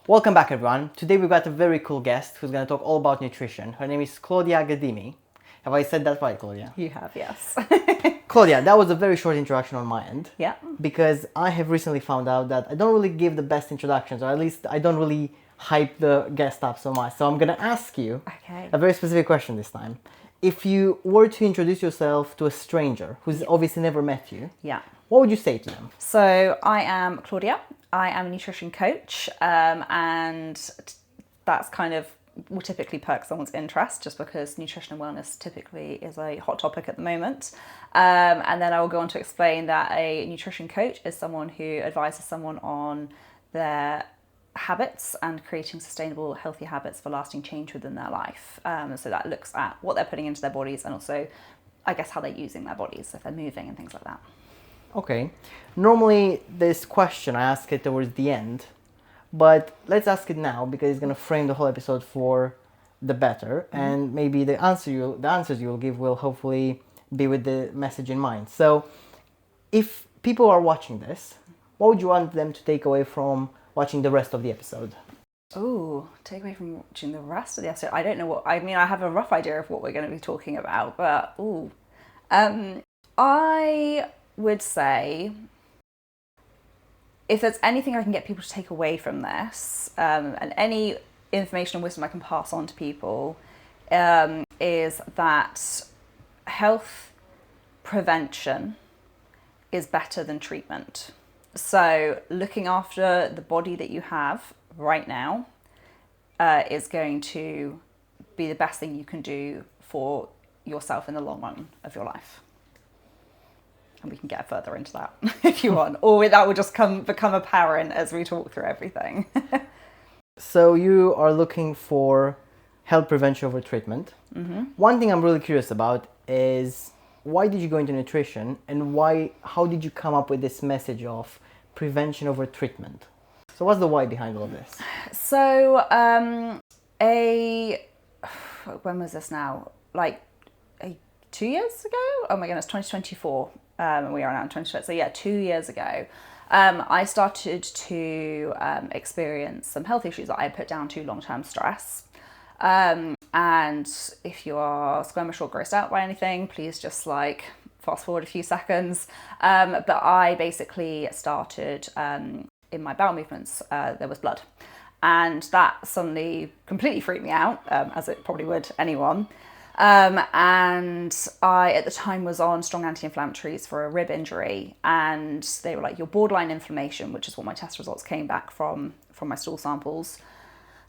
Welcome back, everyone. Today we've got a very cool guest who's going to talk all about nutrition. Her name is Claudia Ghadimi. Have I said that right, Claudia? You have, yes. Claudia, that was a very short introduction on my end. Yeah. Because I have recently found out that I don't really give the best introductions, or at least I don't really hype the guest up so much. So I'm going to ask you a very specific question this time. If you were to introduce yourself to a stranger who's obviously never met you, what would you say to them? So I am Claudia. I am a nutrition coach, and that's kind of will typically perk someone's interest just because nutrition and wellness typically is a hot topic at the moment. And then I will go on to explain that a nutrition coach is someone who advises someone on their habits and creating sustainable, healthy habits for lasting change within their life. So that looks at what they're putting into their bodies and also, I guess, how they're using their bodies, if they're moving and things like that. Okay. Normally, this question, I ask it towards the end, but let's ask it now because it's going to frame the whole episode for the better, and maybe the answers you'll give will hopefully be with the message in mind. So, if people are watching this, what would you want them to take away from watching the rest of the episode? Oh, take away from watching the rest of the episode. I don't know I have a rough idea of what we're going to be talking about, but I would say if there's anything I can get people to take away from this, and any information and wisdom I can pass on to people, is that health prevention is better than treatment. So looking after the body that you have right now is going to be the best thing you can do for yourself in the long run of your life. And we can get further into that if you want, or that will just become apparent as we talk through everything. So you are looking for health prevention over treatment. Mm-hmm. One thing I'm really curious about is why did you go into nutrition, and how did you come up with this message of prevention over treatment? So what's the why behind all of this? So when was this now? 2 years ago? Oh my goodness, 2024. And we are now in 2020. So yeah, 2 years ago, I started to experience some health issues that I put down to long-term stress. And if you are squeamish or grossed out by anything, please just fast forward a few seconds. But I basically started in my bowel movements, there was blood. And that suddenly completely freaked me out, as it probably would anyone. And I, at the time, was on strong anti-inflammatories for a rib injury, and they were like, you're borderline inflammation, which is what my test results came back from my stool samples.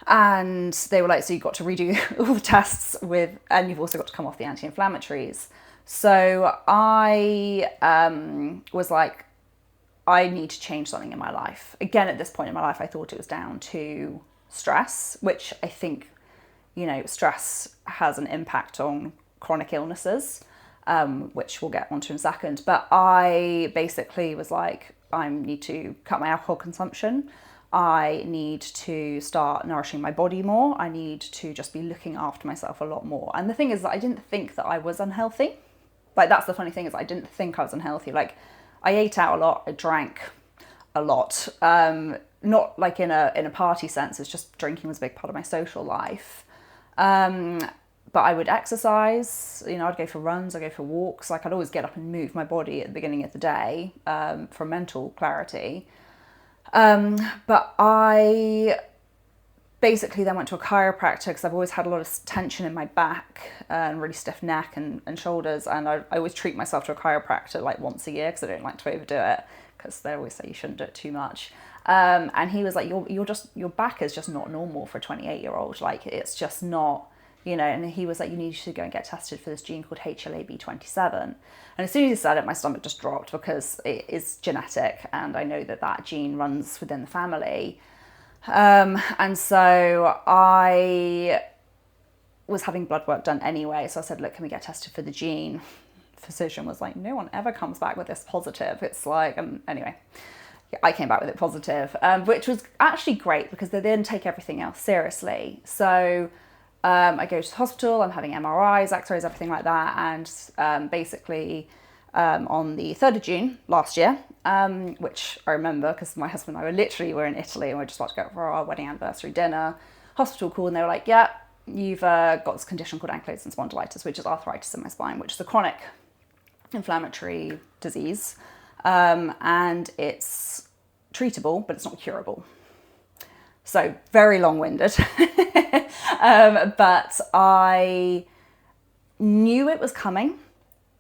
And they were like, so you've got to redo all the tests and you've also got to come off the anti-inflammatories. So I was like, I need to change something in my life. Again, at this point in my life, I thought it was down to stress, which I think, stress has an impact on chronic illnesses, which we'll get onto in a second. But I basically was like, I need to cut my alcohol consumption. I need to start nourishing my body more. I need to just be looking after myself a lot more. And the thing is that I didn't think that I was unhealthy. That's the funny thing, is I didn't think I was unhealthy. I ate out a lot. I drank a lot. Not in a party sense. It's just drinking was a big part of my social life. But I would exercise, I'd go for runs, I'd go for walks. I'd always get up and move my body at the beginning of the day, for mental clarity. But I basically then went to a chiropractor because I've always had a lot of tension in my back and really stiff neck and shoulders. And I always treat myself to a chiropractor once a year because I don't like to overdo it, because they always say you shouldn't do it too much. And he was like, your back is just not normal for a 28-year-old. It's just not, and he was like, you need to go and get tested for this gene called HLA-B27. And as soon as he said it, my stomach just dropped because it is genetic. And I know that gene runs within the family. And so I was having blood work done anyway. So I said, look, can we get tested for the gene? Physician was like, no one ever comes back with this positive. It's anyway. I came back with it positive, which was actually great because they didn't take everything else seriously. So I go to the hospital, I'm having MRIs, X-rays, everything like that. And basically on the 3rd of June last year, which I remember because my husband and I were in Italy and we were just about to go for our wedding anniversary dinner. Hospital called and they were like, yeah, you've got this condition called ankylosing spondylitis, which is arthritis in my spine, which is a chronic inflammatory disease. And it's treatable, but it's not curable. So very long-winded. But I knew it was coming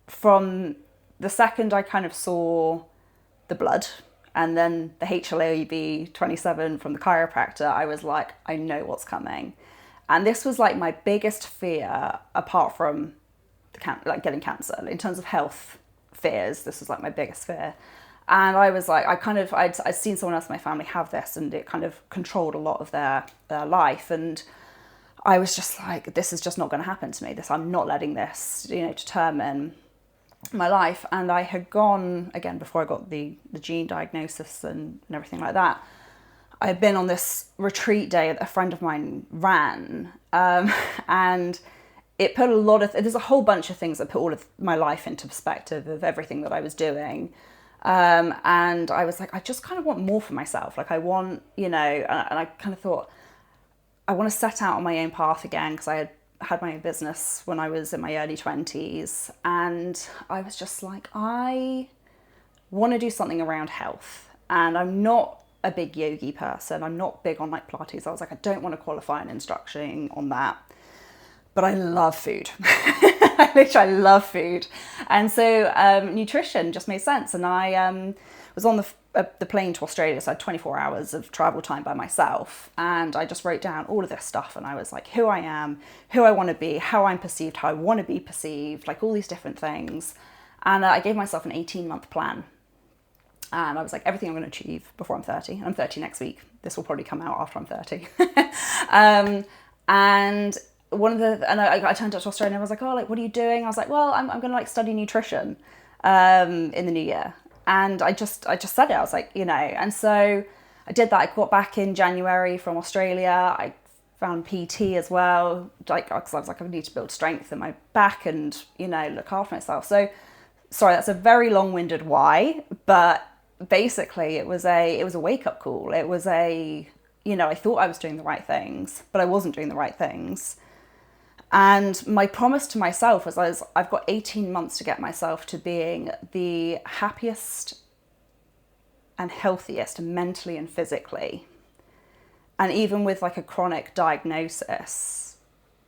from the second I kind of saw the blood and then the HLA-B27 from the chiropractor. I was like, I know what's coming. And this was like my biggest fear, apart from like getting cancer. In terms of health fears, this was like my biggest fear. And I was like, I'd seen someone else in my family have this and it kind of controlled a lot of their life. And I was just like, this is just not going to happen to me. I'm not letting this, determine my life. And I had gone, again, before I got the gene diagnosis and everything like that, I had been on this retreat day that a friend of mine ran. And it put there's a whole bunch of things that put all of my life into perspective of everything that I was doing. And I was like, I just kind of want more for myself. Like I want, and I kind of thought, I want to set out on my own path again because I had my own business when I was in my early 20s. And I was just like, I want to do something around health. And I'm not a big yogi person. I'm not big on like Pilates. I was like, I don't want to qualify in instructing on that. But I love food. I love food. And so nutrition just made sense. And I was on the plane to Australia, so I had 24 hours of travel time by myself. And I just wrote down all of this stuff. And I was like, who I am, who I want to be, how I'm perceived, how I want to be perceived, like all these different things. And I gave myself an 18-month plan. And I was like, everything I'm going to achieve before I'm 30. I'm 30 next week. This will probably come out after I'm 30. And I turned up to Australia and I was like, oh, like, what are you doing? I was like, well, I'm going to like study nutrition in the new year. And I just said it. I was like, and so I did that. I got back in January from Australia. I found PT as well, like, because I was like, I need to build strength in my back and, look after myself. So, sorry, that's a very long-winded why, but basically it was a wake-up call. It was I thought I was doing the right things, but I wasn't doing the right things. And my promise to myself was I've got 18 months to get myself to being the happiest and healthiest mentally and physically. And even with like a chronic diagnosis,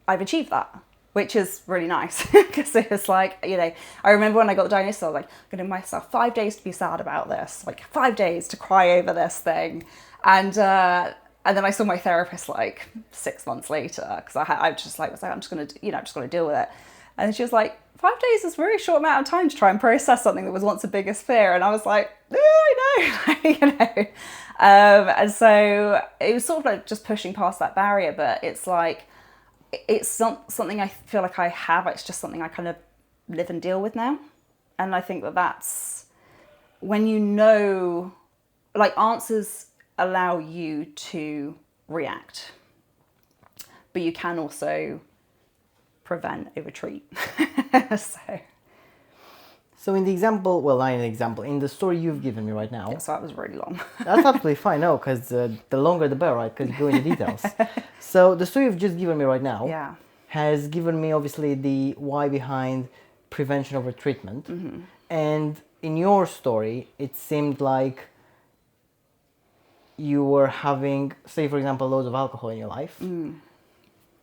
I've achieved that, which is really nice because it was like, I remember when I got the diagnosis, I was like, I'm going to give myself 5 days to be sad about this, like 5 days to cry over this thing. And then I saw my therapist like 6 months later because I just like was like, I'm just gonna deal with it. And she was like, 5 days is a very short amount of time to try and process something that was once a biggest fear. And I was like, I know, and so it was sort of like just pushing past that barrier. But it's like it's something I feel like I have. It's just something I kind of live and deal with now. And I think that's when like answers allow you to react, but you can also prevent a retreat. So in the example, well, not in the example, in the story you've given me right now. Yeah, so that was really long. That's absolutely fine, no, because the longer the better, right? Because you go into details. So the story you've just given me right now has given me obviously the why behind prevention over treatment. Mm-hmm. And in your story, it seemed like you were having, say, for example, loads of alcohol in your life,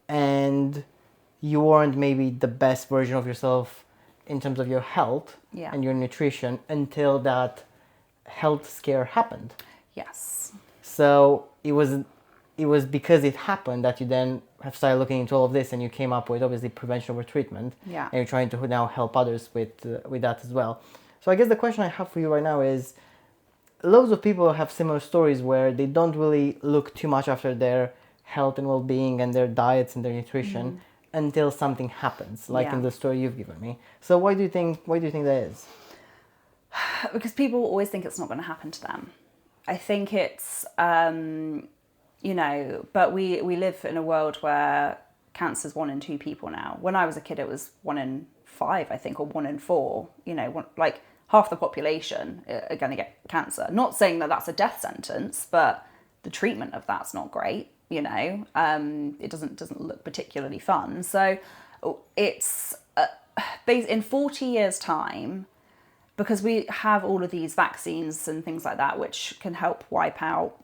and you weren't maybe the best version of yourself in terms of your health and your nutrition until that health scare happened. Yes. So it was because it happened that you then have started looking into all of this, and you came up with obviously prevention over treatment. Yeah. And you're trying to now help others with that as well. So I guess the question I have for you right now is, loads of people have similar stories where they don't really look too much after their health and well-being and their diets and their nutrition until something happens, like in the story you've given me. So why do you think that is? Because people always think it's not going to happen to them. I think it's, but we live in a world where cancer is 1 in 2 people now. When I was a kid, it was 1 in 5, I think, or 1 in 4, like half the population are going to get cancer. Not saying that that's a death sentence, but the treatment of that's not great. It doesn't look particularly fun. So it's in 40 years' time, because we have all of these vaccines and things like that, which can help wipe out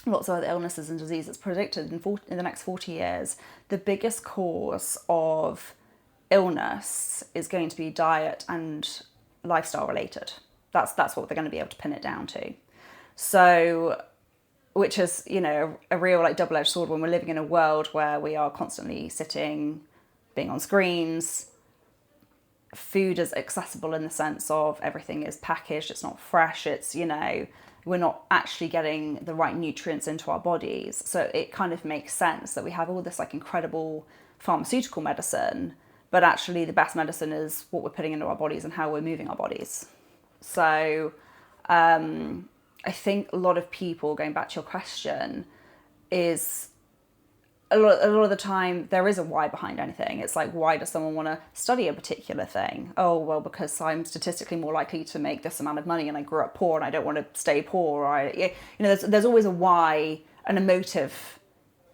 lots of other illnesses and diseases predicted in the next 40 years, the biggest cause of illness is going to be diet and lifestyle related. That's what they're going to be able to pin it down to. So, which is, a real like double-edged sword when we're living in a world where we are constantly sitting, being on screens. Food is accessible in the sense of everything is packaged, it's not fresh, it's, we're not actually getting the right nutrients into our bodies. So it kind of makes sense that we have all this like incredible pharmaceutical medicine, but actually the best medicine is what we're putting into our bodies and how we're moving our bodies. So I think a lot of people, going back to your question, is a lot of the time there is a why behind anything. It's like, why does someone want to study a particular thing? Oh, well, because I'm statistically more likely to make this amount of money and I grew up poor and I don't want to stay poor. Or there's always a why and a motive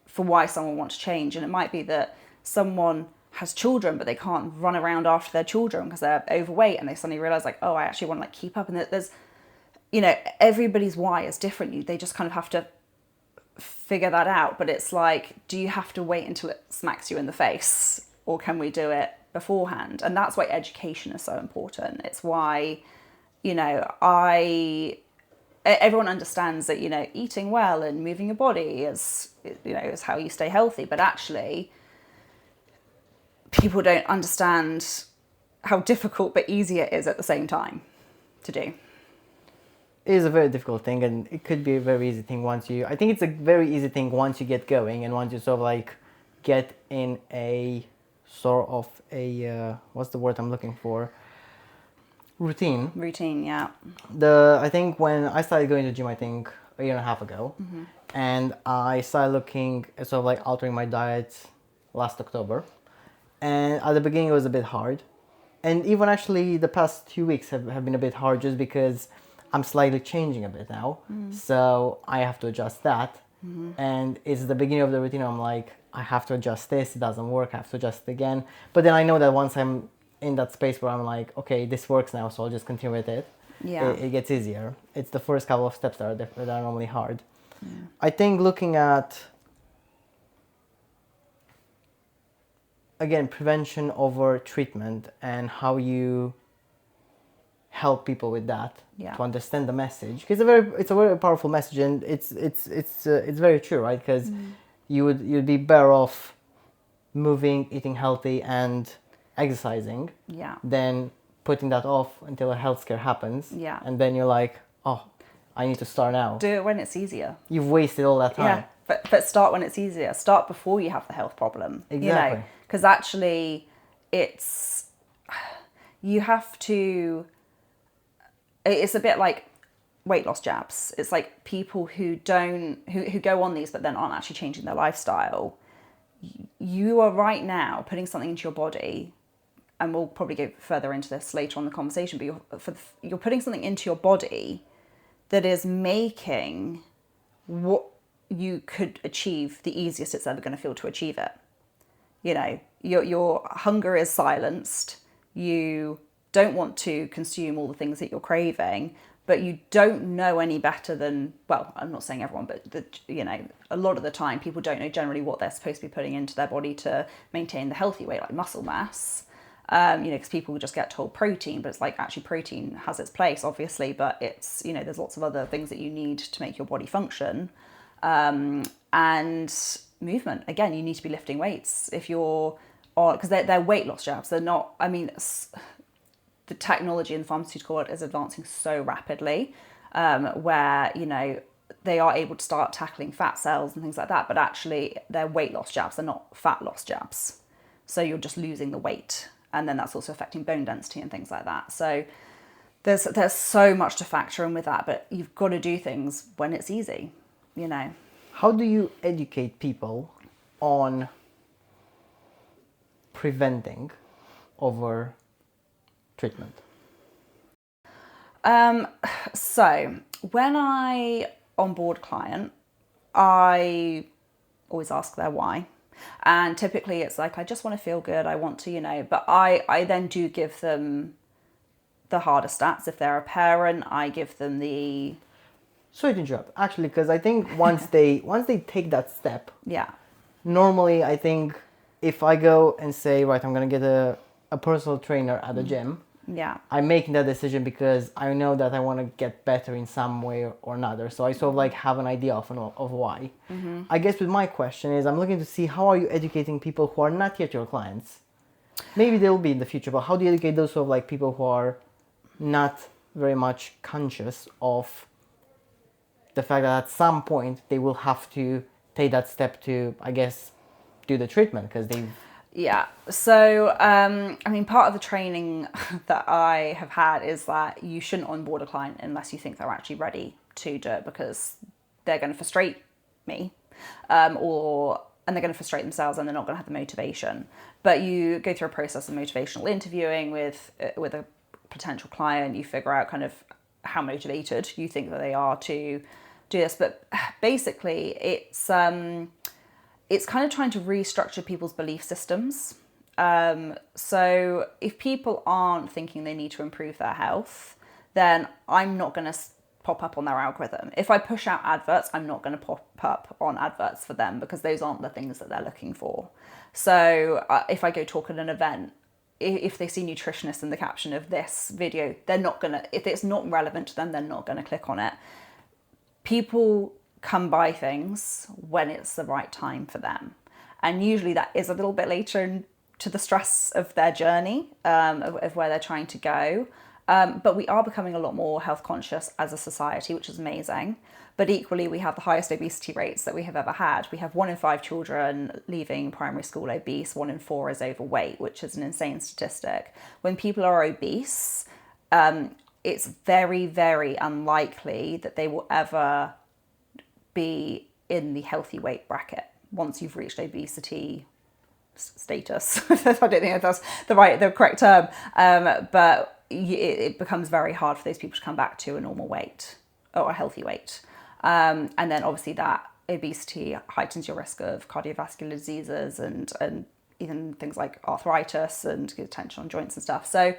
for why someone wants to change. And it might be that someone has children, but they can't run around after their children because they're overweight, and they suddenly realize like, oh, I actually want to like keep up. And there's, everybody's why is different. They just kind of have to figure that out. But it's like, do you have to wait until it smacks you in the face, or can we do it beforehand? And that's why education is so important. It's why, everyone understands that, eating well and moving your body is how you stay healthy. But actually, people don't understand how difficult but easy it is at the same time to do. It is a very difficult thing, and it could be a very easy thing I think it's a very easy thing once you get going and once you sort of like get in a sort of a, what's the word I'm looking for? Routine, yeah. I think when I started going to the gym, I think a year and a half ago, and I started looking at sort of like altering my diet last October. And at the beginning it was a bit hard. And even actually the past 2 weeks have been a bit hard, just because I'm slightly changing a bit now. So I have to adjust that. And it's the beginning of the routine. I'm like, I have to adjust this. It doesn't work. I have to adjust it again. But then I know that once I'm in that space where I'm like, okay, this works now, so I'll just continue with it. Yeah. It gets easier. It's the first couple of steps that are normally hard. Yeah. I think looking at, again, prevention over treatment and how you help people with that, to understand the message, because it's a very powerful message, and it's very true, right? Because you'd be better off moving, eating healthy, and exercising than putting that off until a health scare happens, and then you're like, oh, I need to start now. Do it when it's easier. You've wasted all that time. Yeah, but start when it's easier. Start before you have the health problem. Exactly. Because actually, you have to. It's a bit like weight loss jabs. It's like people who go on these but then aren't actually changing their lifestyle. You are right now putting something into your body, and we'll probably go further into this later on in the conversation, but you're putting something into your body that is making what you could achieve the easiest it's ever going to feel to achieve it. Your hunger is silenced. You don't want to consume all the things that you're craving, but you don't know any better than, well, I'm not saying everyone, but a lot of the time people don't know generally what they're supposed to be putting into their body to maintain the healthy weight, like muscle mass. Because people just get told protein, but it's like, actually protein has its place, obviously, but it's, there's lots of other things that you need to make your body function. And movement, again, you need to be lifting weights if you're on, because they're weight loss jabs. They're not, the technology in the pharmaceutical world is advancing so rapidly, where, they are able to start tackling fat cells and things like that, but actually they're weight loss jabs. They're not fat loss jabs. So you're just losing the weight. And then that's also affecting bone density and things like that. So there's so much to factor in with that, but you've got to do things when it's easy, How do you educate people on preventing over treatment? So when I onboard a client, I always ask their why. And typically it's like, I just want to feel good. I want to, but I then do give them the harder stats. If they're a parent, I give them the... Sorry to interrupt, actually, because I think once they take that step, Yeah. normally I think if I go and say, right, I'm going to get a personal trainer at the gym, Yeah. I'm making that decision because I know that I want to get better in some way or another. So I sort of like have an idea of why. I guess with my question is, I'm looking to see how are you educating people who are not yet your clients? Maybe they'll be in the future, but how do you educate those sort of like people who are not very much conscious of the fact that at some point they will have to take that step to, I guess, do the treatment because they've... Yeah. So, part of the training that I have had is that you shouldn't onboard a client unless you think they're actually ready to do it, because they're going to frustrate me, and they're going to frustrate themselves, and they're not going to have the motivation. But you go through a process of motivational interviewing with a potential client. You figure out kind of how motivated you think that they are to do this. But basically, it's kind of trying to restructure people's belief systems. So if people aren't thinking they need to improve their health, then I'm not going to pop up on their algorithm. If I push out adverts, I'm not going to pop up on adverts for them, because those aren't the things that they're looking for. So if I go talk at an event, if they see nutritionist in the caption of this video, they're not going to, if it's not relevant to them, they're not going to click on it. People come by things when it's the right time for them. And usually that is a little bit later into the stress of their journey, of where they're trying to go. But we are becoming a lot more health conscious as a society, which is amazing. But equally, we have the highest obesity rates that we have ever had. We have 1 in 5 children leaving primary school obese, 1 in 4 is overweight, which is an insane statistic. When people are obese, it's very, very unlikely that they will ever be in the healthy weight bracket once you've reached obesity status. I don't think that's the correct term, but it becomes very hard for those people to come back to a normal weight or a healthy weight. And then obviously that obesity heightens your risk of cardiovascular diseases and even things like arthritis and tension on joints and stuff. So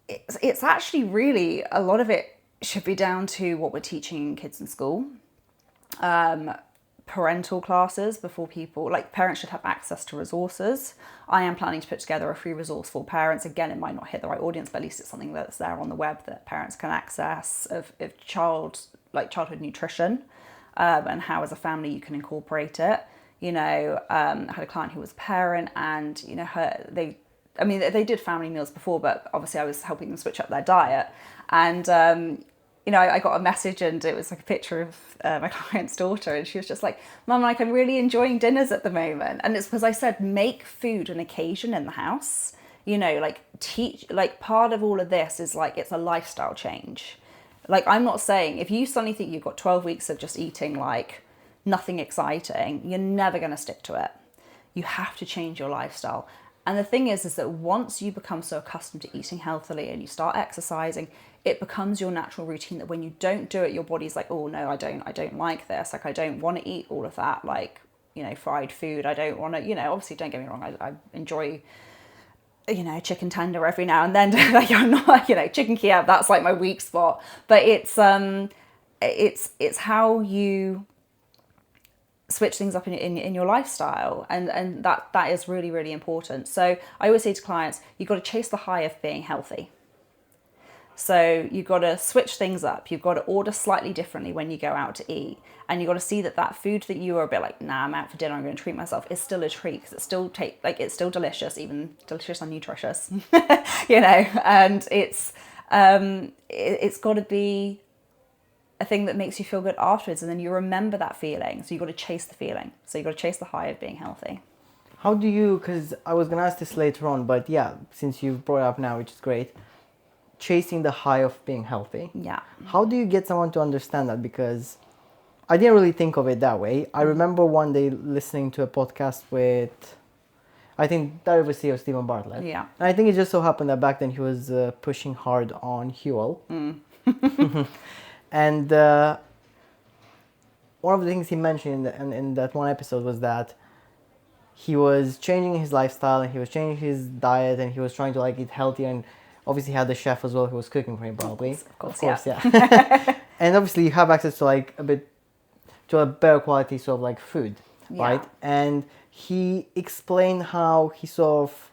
it's actually really, a lot of it should be down to what we're teaching kids in school. Parental classes before people, like parents should have access to resources. I am planning to put together a free resource for parents. Again, it might not hit the right audience, but at least it's something that's there on the web that parents can access of childhood nutrition, and how as a family you can incorporate it. I had a client who was a parent, and they did family meals before, but obviously I was helping them switch up their diet. And I got a message, and it was like a picture of my client's daughter, and she was just like, "Mum, I'm really enjoying dinners at the moment." And it's because I said, make food an occasion in the house. Teach, part of all of this is it's a lifestyle change. I'm not saying, if you suddenly think you've got 12 weeks of just eating nothing exciting, you're never going to stick to it. You have to change your lifestyle. And the thing is that once you become so accustomed to eating healthily and you start exercising, it becomes your natural routine that when you don't do it, your body's like, oh no, I don't like this. I don't want to eat all of that, fried food. I don't want to, obviously don't get me wrong. I enjoy, chicken tender every now and then. I'm not, chicken Kiev, that's my weak spot. But it's how you switch things up in your lifestyle, and that is really, really important. So I always say to clients, you've got to chase the high of being healthy. So you've got to switch things up. You've got to order slightly differently when you go out to eat, and you've got to see that food that you were a bit nah, I'm out for dinner, I'm going to treat myself, is still a treat, because it's still delicious, even delicious and nutritious, and it's got to be a thing that makes you feel good afterwards, and then you remember that feeling. So you've got to chase the feeling. So you've got to chase the high of being healthy. How do you, because I was going to ask this later on, but yeah, since you've brought it up now, which is great, chasing the high of being healthy. Yeah. How do you get someone to understand that? Because I didn't really think of it that way. I remember one day listening to a podcast with I think that was CEO Stephen Bartlett. Yeah. And I think it just so happened that back then he was pushing hard on Huel. And one of the things he mentioned in that one episode was that he was changing his lifestyle and he was changing his diet and he was trying to like eat healthier, and obviously he had the chef as well who was cooking for him probably. Of course, yeah. And obviously you have access to like a better quality sort of like food, right? And he explained how he sort of,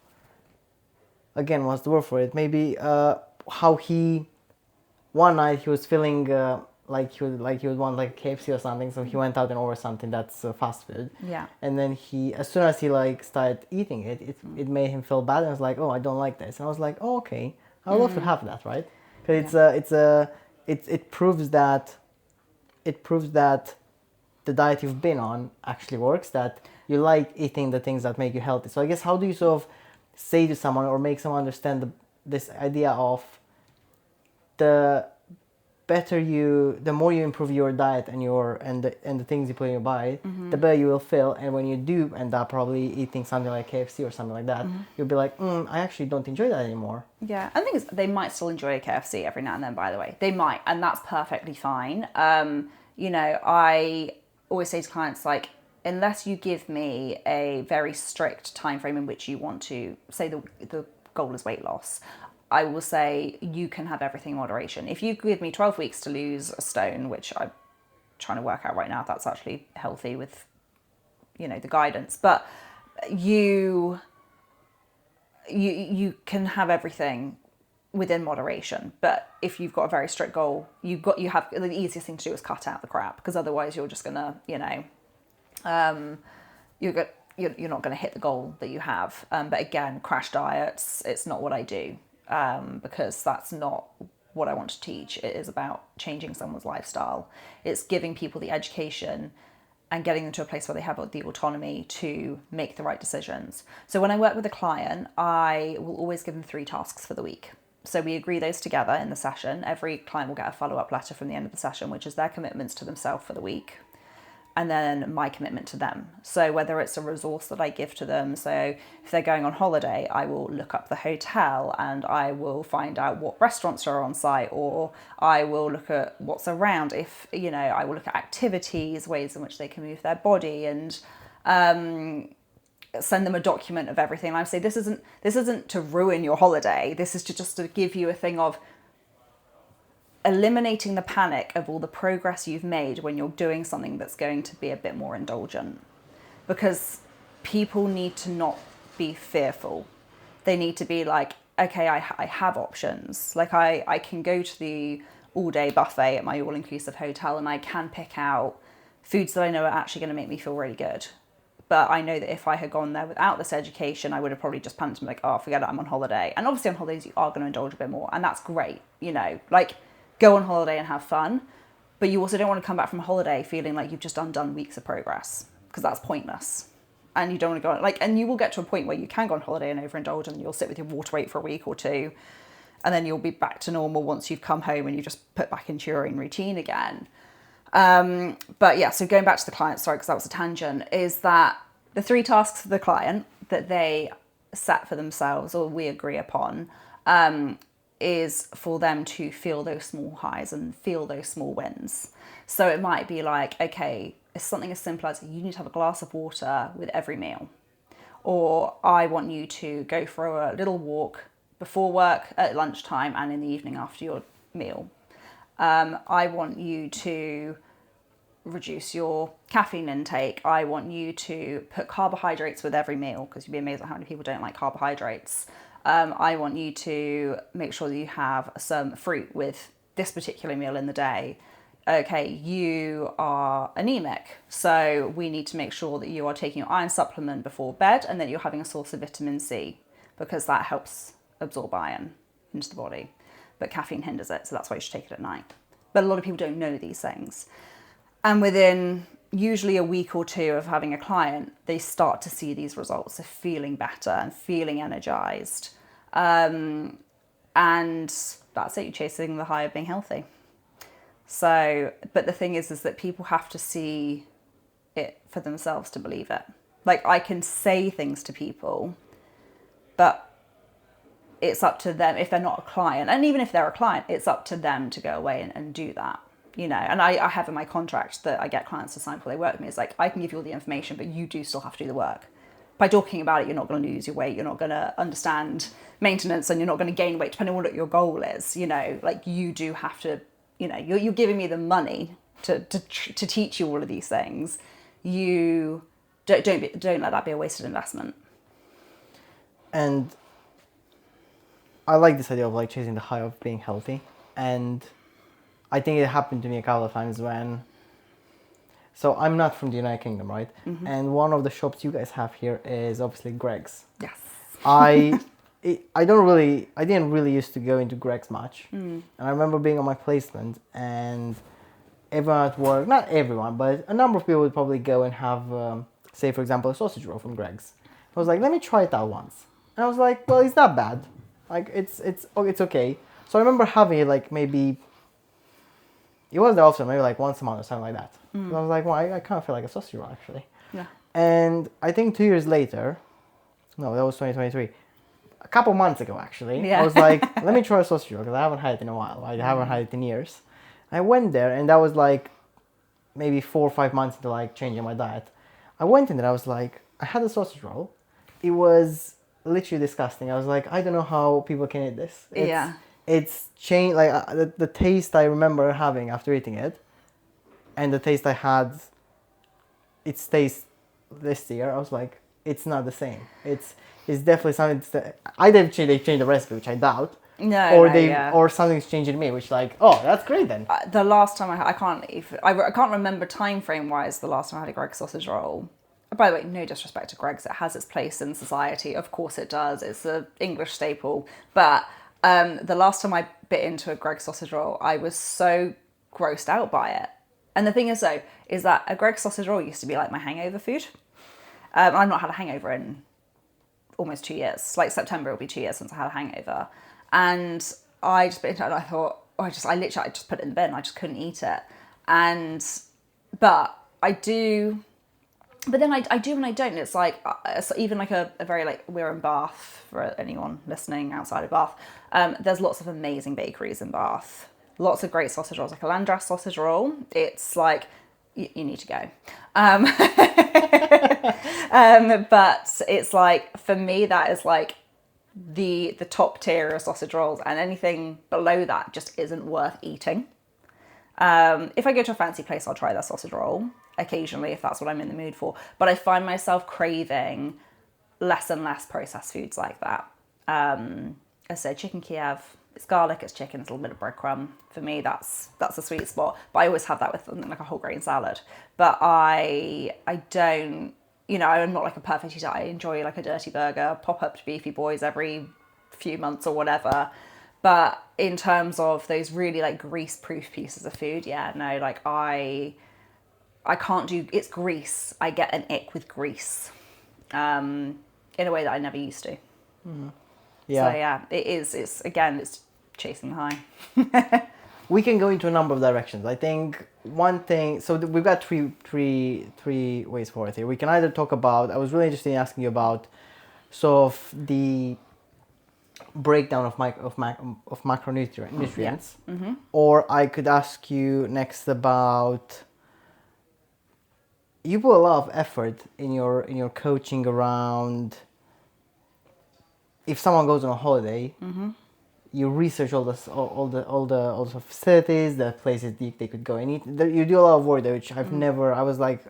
again, what's the word for it? Maybe how he, one night he was feeling like he would want like KFC or something, so he went out and ordered something that's fast food. Yeah. And then he, as soon as he like started eating it, it made him feel bad, and was like, oh, I don't like this. And I was like, oh, okay, I would love to have that, right? Because it proves that the diet you've been on actually works, that you like eating the things that make you healthy. So I guess, how do you sort of say to someone or make someone understand this idea of the more you improve your diet and the things you put in your body, the better you will feel. And when you do end up probably eating something like KFC or something like that, you'll be like, I actually don't enjoy that anymore. Yeah, and the thing is, they might still enjoy a KFC every now and then, by the way. They might, and that's perfectly fine. I always say to clients, like, unless you give me a very strict time frame in which you want to, say the goal is weight loss, I will say you can have everything in moderation. If you give me 12 weeks to lose a stone, which I'm trying to work out right now if that's actually healthy with, the guidance, but you can have everything within moderation. But if you've got a very strict goal, the easiest thing to do is cut out the crap, because otherwise you're just gonna, you're not going to hit the goal that you have. But again, crash diets, it's not what I do, because that's not what I want to teach. It is about changing someone's lifestyle. It's giving people the education and getting them to a place where they have the autonomy to make the right decisions. So when I work with a client, I will always give them 3 tasks for the week. So we agree those together in the session. Every client will get a follow-up letter from the end of the session, which is their commitments to themselves for the week, and then my commitment to them. So whether it's a resource that I give to them, so if they're going on holiday, I will look up the hotel and I will find out what restaurants are on site, or I will look at what's around. If, I will look at activities, ways in which they can move their body, and send them a document of everything. And I say, this isn't to ruin your holiday. This is just to give you a thing of eliminating the panic of all the progress you've made when you're doing something that's going to be a bit more indulgent. Because people need to not be fearful. They need to be like, okay, I have options. Like I can go to the all-day buffet at my all-inclusive hotel and I can pick out foods that I know are actually going to make me feel really good. But I know that if I had gone there without this education, I would have probably just panicked and been like, oh, forget it, I'm on holiday. And obviously on holidays, you are going to indulge a bit more. And that's great, go on holiday and have fun, but you also don't want to come back from holiday feeling like you've just undone weeks of progress, because that's pointless. And you don't want to go and you will get to a point where you can go on holiday and overindulge, and you'll sit with your water weight for a week or two, and then you'll be back to normal once you've come home and you just put back into your own routine again. But yeah, so going back to the client, sorry, because that was a tangent, is that the 3 tasks for the client that they set for themselves, or we agree upon, is for them to feel those small highs and feel those small wins. So it might be like, okay, it's something as simple as you need to have a glass of water with every meal. Or I want you to go for a little walk before work, at lunchtime, and in the evening after your meal. I want you to reduce your caffeine intake. I want you to put carbohydrates with every meal, because you'd be amazed at how many people don't like carbohydrates. I want you to make sure that you have some fruit with this particular meal in the day. Okay, you are anemic, so we need to make sure that you are taking your iron supplement before bed, and that you're having a source of vitamin C, because that helps absorb iron into the body. But caffeine hinders it, so that's why you should take it at night. But a lot of people don't know these things. And within usually a week or 2 of having a client, they start to see these results of feeling better and feeling energized. And that's it, you're chasing the high of being healthy. So, but the thing is that people have to see it for themselves to believe it. Like, I can say things to people, but it's up to them if they're not a client. And even if they're a client, it's up to them to go away and do that, you know. And I have in my contract that I get clients to sign before they work with me. It's like, I can give you all the information, but you do still have to do the work. By talking about it, you're not going to lose your weight. You're not going to understand maintenance, and you're not going to gain weight, depending on what your goal is. You know, like, you do have to, you know, you're giving me the money to teach you all of these things. You don't let that be a wasted investment. And I like this idea of like chasing the high of being healthy. And I think it happened to me a couple of times when, so I'm not from the United Kingdom, right? Mm-hmm. And one of the shops you guys have here is obviously Greg's. Yes. I didn't really used to go into Greg's much. And I remember being on my placement, and everyone at work, not everyone, but a number of people would probably go and have, say for example, a sausage roll from Greg's. I was like, let me try it out once. And I was like, well, it's not bad. Like, it's okay. So I remember having it like maybe, it wasn't often, maybe like once a month or something like that. And I was like, well, I kind of feel like a sausage roll actually. Yeah. And I think 2 years later, no, that was 2023, a couple months ago actually, Yeah. I was like, let me try a sausage roll because I haven't had it in a while. I haven't had it in years. I went there, and that was like maybe 4 or 5 months into like changing my diet. I went in there, I was like, I had a sausage roll. It was literally disgusting. I was like, I don't know how people can eat this. It's changed, like the taste I remember having after eating it, and the taste I had, its taste this year, I was like, it's not the same. It's definitely something that either they changed the recipe, which I doubt, or something's changed in me, which like, oh, that's great then. The last time I can't remember time frame wise. The last time I had a Greg's sausage roll. By the way, no disrespect to Greg's, it has its place in society. Of course it does. It's an English staple. But the last time I bit into a Greg's sausage roll, I was so grossed out by it. And the thing is though, is that a Greg's sausage roll used to be like my hangover food. I've not had a hangover in almost 2 years. Like September will be 2 years since I had a hangover. And I just bit into it and I thought, I literally put it in the bin. I just couldn't eat it. But then I do and I don't. It's like, even like a very, like, we're in Bath, for anyone listening outside of Bath. There's lots of amazing bakeries in Bath. Lots of great sausage rolls, like a Landras sausage roll. It's like, you need to go. But it's like, for me, that is like the top tier of sausage rolls, and anything below that just isn't worth eating. If I go to a fancy place, I'll try their sausage roll occasionally if that's what I'm in the mood for. But I find myself craving less and less processed foods like that. I said chicken Kiev. It's garlic, it's chicken, it's a little bit of breadcrumb. For me, that's a sweet spot. But I always have that with like a whole grain salad. But I don't, you know, I'm not like a perfect eater. I enjoy like a dirty burger, pop up to Beefy Boys every few months or whatever. But in terms of those really like grease-proof pieces of food, yeah, no, like I can't do, it's grease. I get an ick with grease in a way that I never used to. Mm-hmm. Yeah. So yeah, it's chasing the high. We can go into a number of directions. I think one thing, so we've got three ways forward here. We can either talk about, I was really interested in asking you about sort of the breakdown of macronutrients, Yeah. Mm-hmm. or I could ask you next about, you put a lot of effort in your coaching around, if someone goes on a holiday, Mm-hmm. you research all the facilities, the places they could go and eat. You do a lot of work there, which I've never. I was like,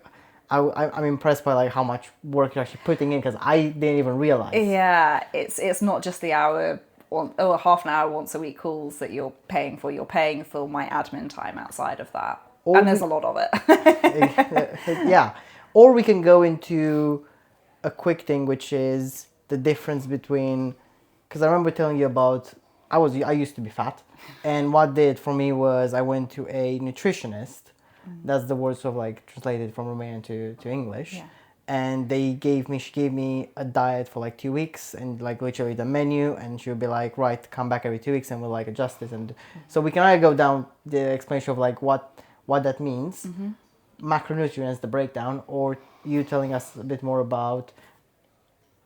I'm impressed by like how much work you're actually putting in, because I didn't even realize. Yeah, it's not just the hour or half an hour once a week calls that you're paying for. You're paying for my admin time outside of that, and there's a lot of it. Yeah, or we can go into a quick thing, which is the difference between, because I remember telling you about, I used to be fat, and what did for me was I went to a nutritionist. That's the word sort of like translated from Romanian to English. Yeah. And she gave me a diet for like 2 weeks, and like literally the menu, and she would be like, right, come back every 2 weeks and we'll like adjust it. And so we can either go down the explanation of like what that means. macronutrients, the breakdown, or you telling us a bit more about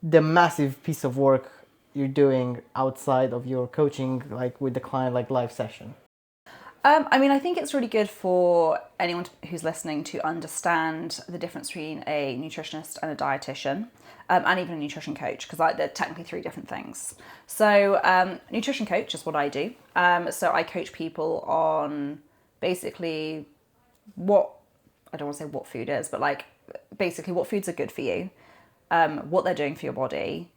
the massive piece of work you're doing outside of your coaching, like with the client, like live session? I mean, I think it's really good for anyone who's listening to understand the difference between a nutritionist and a dietitian, and even a nutrition coach, because they're technically three different things. So, nutrition coach is what I do. So I coach people on basically what, I don't want to say what food is, but like basically what foods are good for you, what they're doing for your body,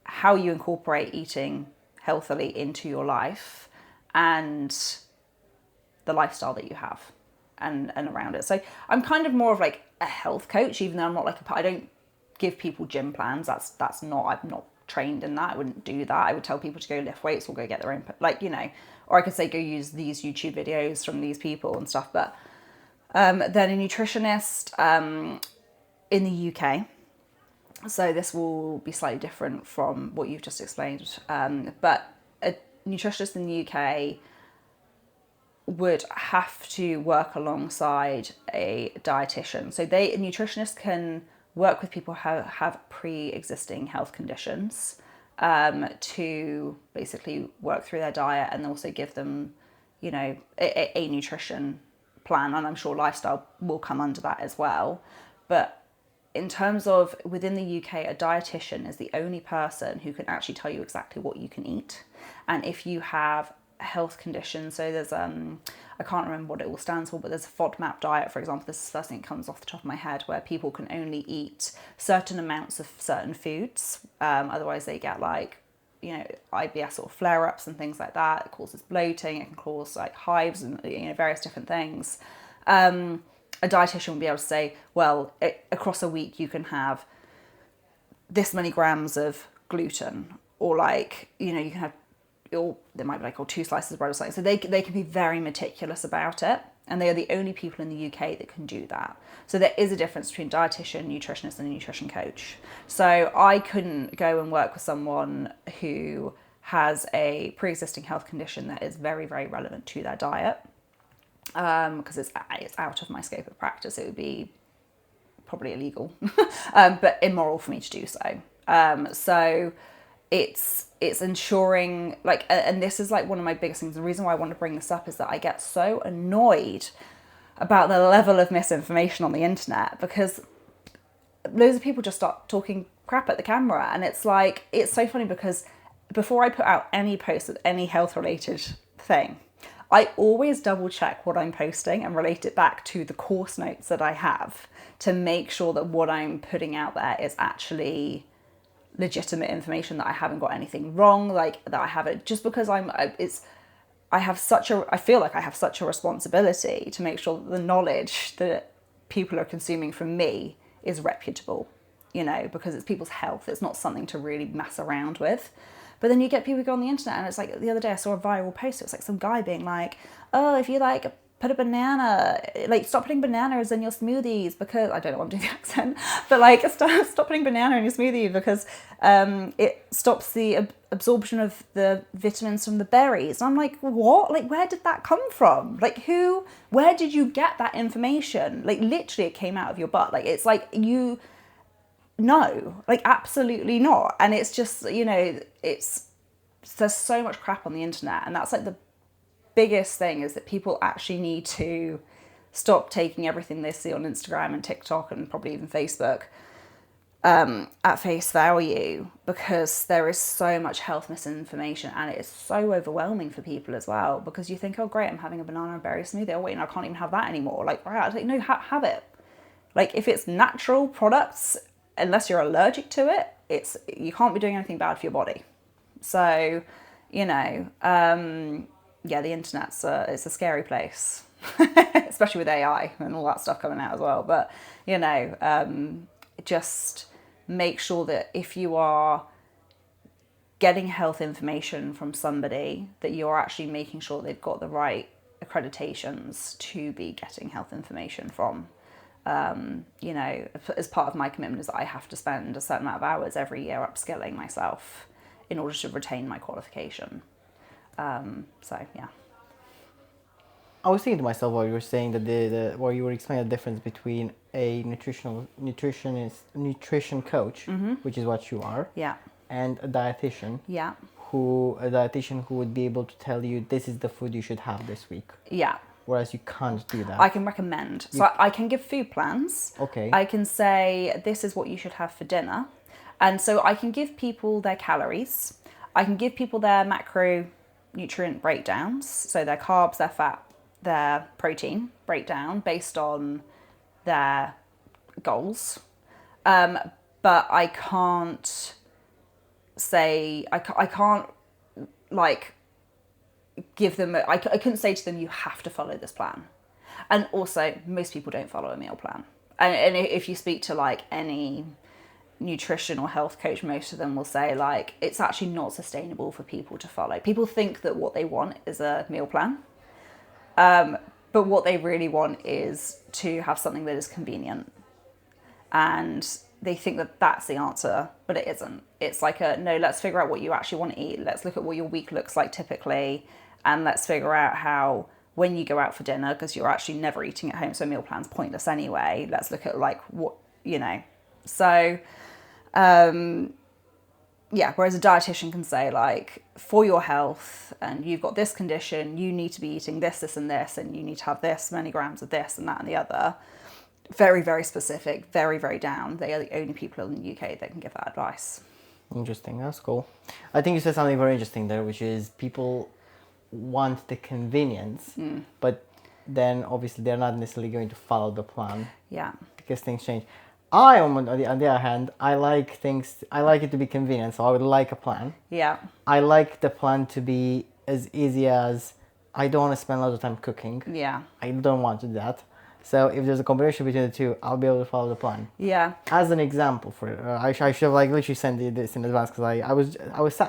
how you incorporate eating healthily into your life, and the lifestyle that you have and around it. So I'm kind of more of like a health coach, even though I'm not like I don't give people gym plans. That's not, I'm not trained in that. I wouldn't do that. I would tell people to go lift weights or go get their own, like, you know, or I could say go use these YouTube videos from these people and stuff. But then a nutritionist in the UK. So this will be slightly different from what you've just explained. But a nutritionist in the UK would have to work alongside a dietitian. So a nutritionist can work with people who have pre-existing health conditions to basically work through their diet and also give them, you know, a nutrition plan. And I'm sure lifestyle will come under that as well. But in terms of within the UK, a dietitian is the only person who can actually tell you exactly what you can eat. And if you have health conditions, so there's I can't remember what it all stands for, but there's a FODMAP diet, for example. This is the first thing that comes off the top of my head, where people can only eat certain amounts of certain foods, otherwise they get like, you know, IBS or flare-ups and things like that. It causes bloating, it can cause like hives and, you know, various different things. A dietitian will be able to say, well, across a week you can have this many grams of gluten, or like, you know, you can have, or there might be like 2 slices of bread or something. So they can be very meticulous about it, and they are the only people in the UK that can do that. So there is a difference between dietitian, nutritionist, and a nutrition coach. So I couldn't go and work with someone who has a pre-existing health condition that is very, very relevant to their diet, because it's out of my scope of practice. It would be probably illegal, but immoral for me to do so. So it's ensuring, like, and this is like one of my biggest things. The reason why I want to bring this up is that I get so annoyed about the level of misinformation on the internet, because loads of people just start talking crap at the camera, and it's like, it's so funny because before I put out any post with any health related thing, I always double check what I'm posting and relate it back to the course notes that I have to make sure that what I'm putting out there is actually legitimate information, that I haven't got anything wrong, like that I haven't, just because I feel like I have such a responsibility to make sure that the knowledge that people are consuming from me is reputable, you know, because it's people's health. It's not something to really mess around with. But then you get people who go on the internet, and it's like, the other day I saw a viral post. It was like some guy being like, oh, if you like put a banana, like stop putting bananas in your smoothies, because I don't know why I'm doing the accent, but like stop putting banana in your smoothie because it stops the absorption of the vitamins from the berries. And I'm like, what? Like, where did that come from? Like, where did you get that information? Like, literally it came out of your butt. Like, it's like, no, like, absolutely not. And it's just, you know, there's so much crap on the internet, and that's like the biggest thing, is that people actually need to stop taking everything they see on Instagram and TikTok and probably even Facebook at face value, because there is so much health misinformation, and it is so overwhelming for people as well, because you think, oh great, I'm having a banana and berry smoothie, oh wait, no, I can't even have that anymore. Like, right, like, no, have it. Like, if it's natural products, unless you're allergic to it, you can't be doing anything bad for your body. So, you know, yeah, the internet's it's a scary place, especially with AI and all that stuff coming out as well. But, you know, just make sure that if you are getting health information from somebody, that you're actually making sure they've got the right accreditations to be getting health information from. You know, as part of my commitment is that I have to spend a certain amount of hours every year upskilling myself in order to retain my qualification. So, yeah. I was thinking to myself while you were saying that while you were explaining the difference between a nutrition coach, which is what you are, Yeah. and a dietitian, Yeah. a dietitian who would be able to tell you this is the food you should have this week. Yeah. Whereas you can't do that. I can recommend. So I can give food plans. Okay. I can say this is what you should have for dinner. And so I can give people their calories. I can give people their macronutrient breakdowns. So their carbs, their fat, their protein breakdown based on their goals. But I can't say, I can't like give them, I couldn't say to them, you have to follow this plan. And also, most people don't follow a meal plan. And if you speak to like any nutrition or health coach, most of them will say like, it's actually not sustainable for people to follow. People think that what they want is a meal plan. But what they really want is to have something that is convenient. And they think that that's the answer, but it isn't. It's like no, let's figure out what you actually want to eat. Let's look at what your week looks like typically. And let's figure out how, when you go out for dinner, because you're actually never eating at home, so meal plan's pointless anyway. Let's look at like what, So, yeah, whereas a dietitian can say like, for your health and you've got this condition, you need to be eating this, this and this, and you need to have this many grams of this and that and the other. Very, very specific, very, very down. They are the only people in the UK that can give that advice. Interesting, that's cool. I think you said something very interesting there, which is people want the convenience, but then obviously they're not necessarily going to follow the plan. Yeah. Because things change. I am, on the other hand, I like it to be convenient, so I would like a plan. Yeah. I like the plan to be as easy as, I don't want to spend a lot of time cooking. Yeah. I don't want to do that. So if there's a combination between the two, I'll be able to follow the plan. Yeah. As an example, I should have like literally sent you this in advance, because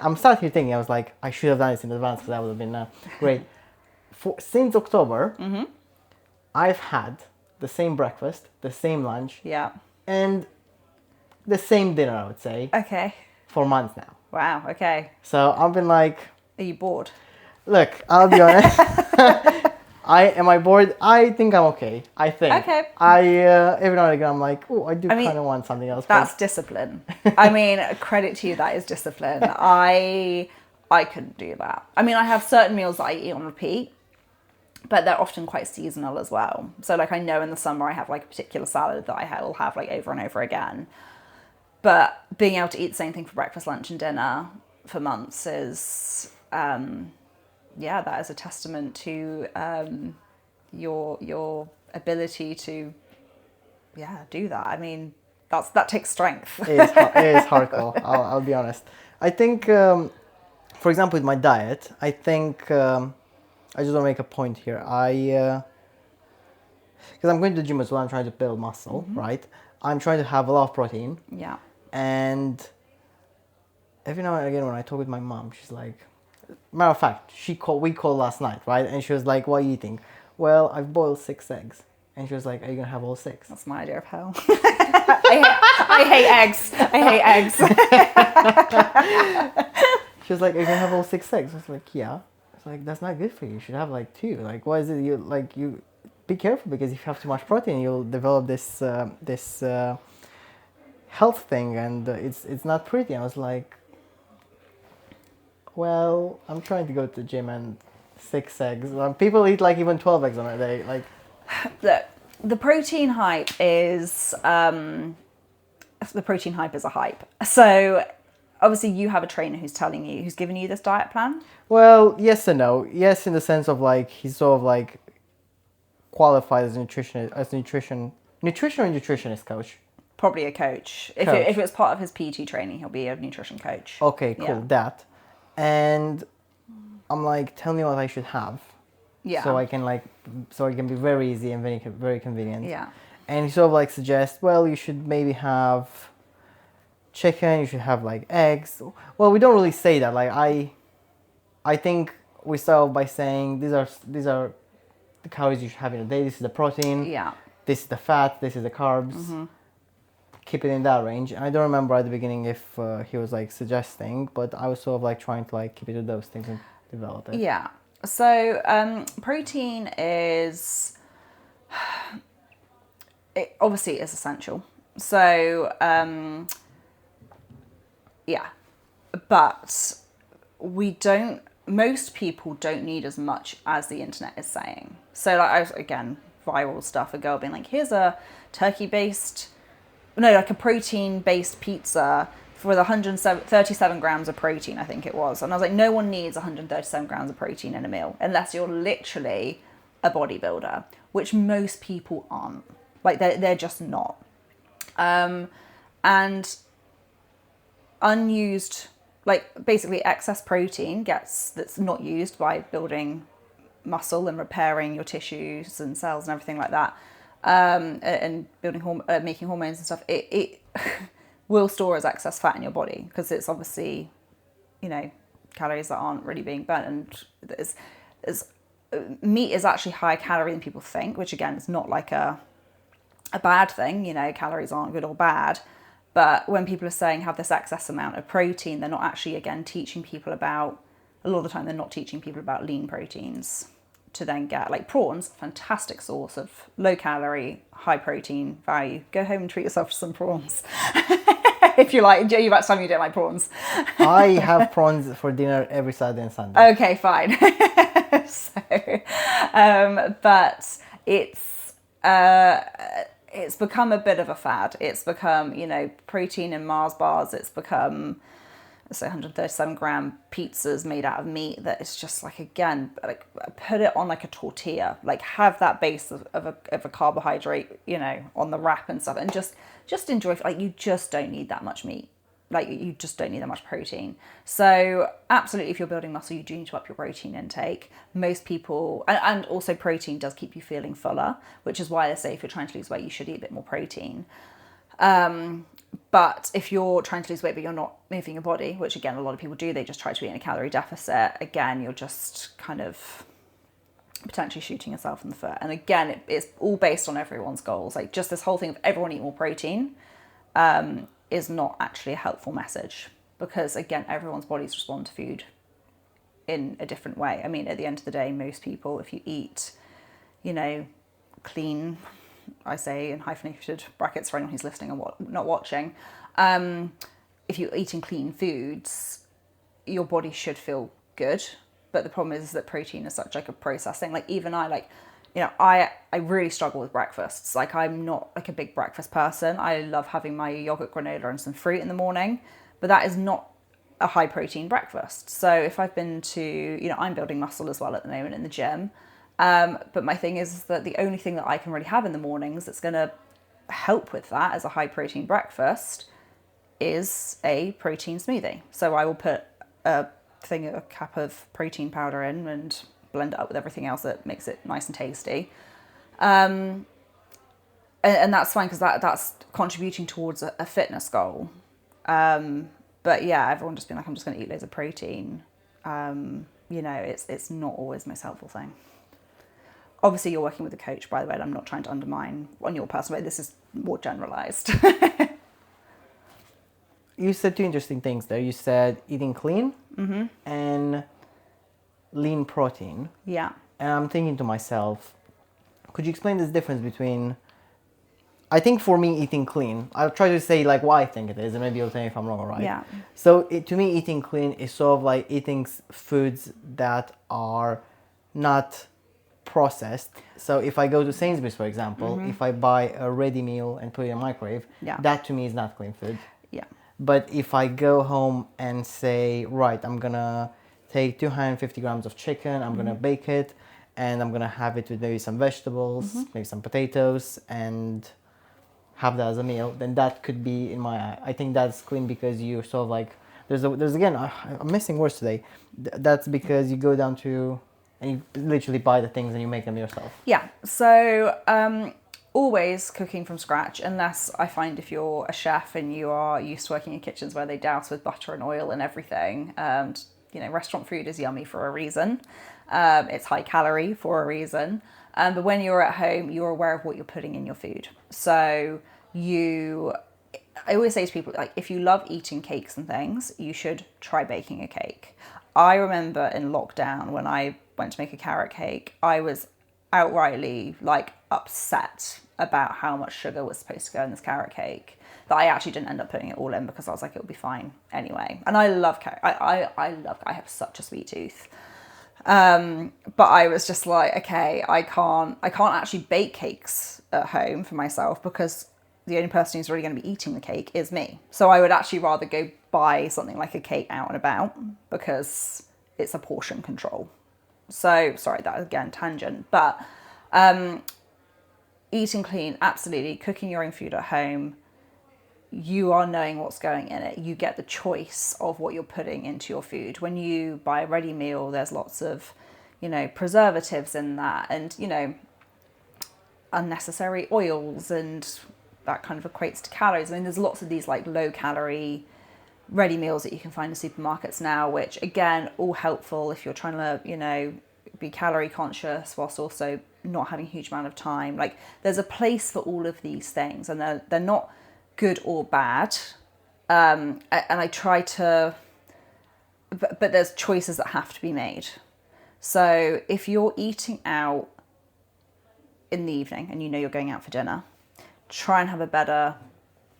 I'm sat here thinking, I was like, I should have done this in advance, because that would have been great. Since October, I've had the same breakfast, the same lunch, Yeah. and the same dinner, I would say, Okay. for months now. Wow. Okay. So I've been like, Are you bored? look, I'll be honest. Am I bored? I think I'm okay. I think. Okay. Every now and again I'm like, oh, I kind of want something else. That's discipline. I mean, credit to you, that is discipline. I couldn't do that. I mean, I have certain meals that I eat on repeat, but they're often quite seasonal as well. So like I know in the summer I have like a particular salad that I will have like over and over again. But being able to eat the same thing for breakfast, lunch and dinner for months is that is a testament to your ability to do that. I mean, that takes strength. It is hardcore. I'll be honest. I think, for example, with my diet, I think I just want to make a point here. Because I'm going to the gym as well. I'm trying to build muscle, right? I'm trying to have a lot of protein. Yeah. And every now and again, when I talk with my mom, she's like, matter of fact, we called last night, right? And she was like, what are you eating? Well, I've boiled 6 eggs. And she was like, are you going to have all 6? That's my idea of hell. I hate eggs. I hate eggs. She was like, are you going to have all 6 eggs? I was like, yeah. It's like, that's not good for you. You should have like 2. Like, why is it you be careful, because if you have too much protein, you'll develop this health thing, and it's not pretty. I was like, well, I'm trying to go to the gym, and 6 eggs. People eat like even 12 eggs on a day. Like, look, the protein hype is a hype. So obviously you have a trainer who's giving you this diet plan. well, yes and no. Yes, in the sense of like he's sort of like qualified as a nutrition or nutritionist coach. Probably a coach. If it was part of his PT training, he'll be a nutrition coach. Okay, cool. Yeah. That. And I'm like, tell me what I should have. Yeah. So it can be very easy and very, very convenient. Yeah. And he sort of like suggests, well, you should maybe have chicken, you should have like eggs. Well, we don't really say that. Like I think we start off by saying these are the calories you should have in a day. This is the protein. Yeah. This is the fat. This is the carbs. Keep it in that range. And I don't remember at the beginning if he was like suggesting, but I was sort of like trying to like keep it to those things and develop it. Yeah. So protein is, it obviously is essential. So yeah, but most people don't need as much as the internet is saying. So again, viral stuff, a girl being like, here's a like a protein-based pizza with 137 grams of protein, I think it was. And I was like, no one needs 137 grams of protein in a meal unless you're literally a bodybuilder, which most people aren't. Like, they're just not. And unused, like basically excess protein that's not used by building muscle and repairing your tissues and cells and everything like that, and building making hormones and stuff, it will store as excess fat in your body because it's obviously, calories that aren't really being burnt. And meat is actually higher calorie than people think, which again is not like a bad thing. Calories aren't good or bad. But when people are saying have this excess amount of protein, they're not actually, again, teaching people about, a lot of the time, they're not teaching people about lean proteins to then get, like prawns, fantastic source of low calorie, high protein value. Go home and treat yourself to some prawns. If you like, you've got some you don't like prawns. I have prawns for dinner every Saturday and Sunday. Okay, fine. But it's become a bit of a fad. It's become, protein in Mars bars. It's become, 137 gram pizzas made out of meat that is just like, again, like put it on like a tortilla, like have that base of a carbohydrate, on the wrap and stuff, and just enjoy. Like, you just don't need that much meat. Like, you just don't need that much protein. So absolutely, if you're building muscle, you do need to up your protein intake. Most people, and also protein does keep you feeling fuller, which is why they say if you're trying to lose weight, you should eat a bit more protein. But if you're trying to lose weight but you're not moving your body, which again, a lot of people do, they just try to be in a calorie deficit. Again, you're just kind of potentially shooting yourself in the foot. And again, it's all based on everyone's goals. Like, just this whole thing of everyone eat more protein, is not actually a helpful message, because again, everyone's bodies respond to food in a different way. I mean, at the end of the day, most people, if you eat, clean, I say in hyphenated brackets for anyone who's listening and not watching, if you're eating clean foods, your body should feel good. But the problem is that protein is such like a processed thing. Like, even I really struggle with breakfasts. Like, I'm not like a big breakfast person. I love having my yogurt granola and some fruit in the morning, but that is not a high protein breakfast. So if I've been to, I'm building muscle as well at the moment in the gym. But my thing is that the only thing that I can really have in the mornings that's going to help with that as a high protein breakfast is a protein smoothie. So I will put a cup of protein powder in and blend it up with everything else that makes it nice and tasty. And that's fine, because that's contributing towards a fitness goal. But yeah, everyone just being like, I'm just going to eat loads of protein. It's not always the most helpful thing. Obviously, you're working with a coach, by the way, and I'm not trying to undermine on your personal way. This is more generalized. You said two interesting things there. You said eating clean and lean protein. Yeah. And I'm thinking to myself, could you explain this difference between, I think for me, eating clean, I'll try to say like why I think it is, and maybe you'll tell me if I'm wrong or right. Yeah. So to me, eating clean is sort of like eating foods that are not processed. So if I go to Sainsbury's, for example, if I buy a ready meal and put it in a microwave, that to me is not clean food. Yeah. But if I go home and say, right, I'm gonna take 250 grams of chicken, I'm gonna bake it, and I'm gonna have it with maybe some vegetables, maybe some potatoes, and have that as a meal, then that could be, in my eye, I think that's clean, because you're sort of like, there's again, I'm missing words today. That's because you go down to, and you literally buy the things and you make them yourself. Yeah. So always cooking from scratch, unless I find if you're a chef and you are used to working in kitchens where they douse with butter and oil and everything. Restaurant food is yummy for a reason. It's high calorie for a reason. But when you're at home, you're aware of what you're putting in your food. So I always say to people, like, if you love eating cakes and things, you should try baking a cake. I remember in lockdown when I went to make a carrot cake, I was outrightly like upset about how much sugar was supposed to go in this carrot cake, that I actually didn't end up putting it all in because I was like, it'll be fine anyway. And I love carrot. I have such a sweet tooth. But I was just like, okay, I can't actually bake cakes at home for myself because the only person who's really going to be eating the cake is me. So I would actually rather go buy something like a cake out and about because it's a portion control. So, sorry, that again, tangent. But eating clean, absolutely. Cooking your own food at home, you are knowing what's going in it. You get the choice of what you're putting into your food. When you buy a ready meal, there's lots of, preservatives in that and, unnecessary oils, and that kind of equates to calories. I mean, there's lots of these like low calorie ready meals that you can find in supermarkets now, which again, all helpful if you're trying to, be calorie conscious whilst also not having a huge amount of time. Like there's a place for all of these things, and they're not good or bad. And I try to, but there's choices that have to be made. So if you're eating out in the evening and you're going out for dinner, try and have a better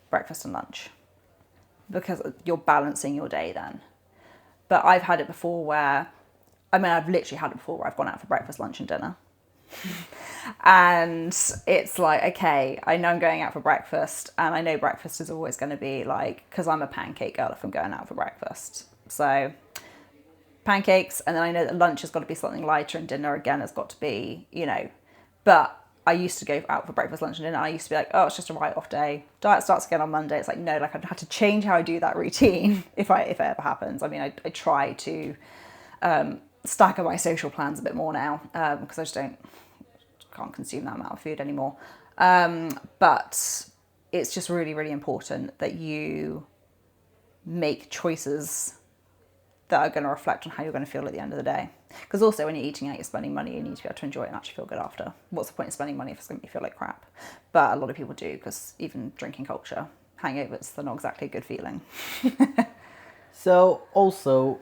breakfast and lunch because you're balancing your day then. But I've had it before where, I've literally had it before where I've gone out for breakfast, lunch and dinner. And it's like, okay, I know I'm going out for breakfast and I know breakfast is always going to be like, because I'm a pancake girl if I'm going out for breakfast. So pancakes, and then I know that lunch has got to be something lighter and dinner again has got to be, but I used to go out for breakfast, lunch and dinner. I used to be like, oh, it's just a write-off day. Diet starts again on Monday. It's like, no, like I've had to change how I do that routine if it ever happens. I try to stagger my social plans a bit more now because I just can't consume that amount of food anymore. But it's just really, really important that you make choices that are going to reflect on how you're going to feel at the end of the day. Because also when you're eating out, you're spending money, you need to be able to enjoy it and actually feel good after. What's the point of spending money if it's going to make you feel like crap? But a lot of people do, because even drinking culture, hangovers, they're not exactly a good feeling. So also,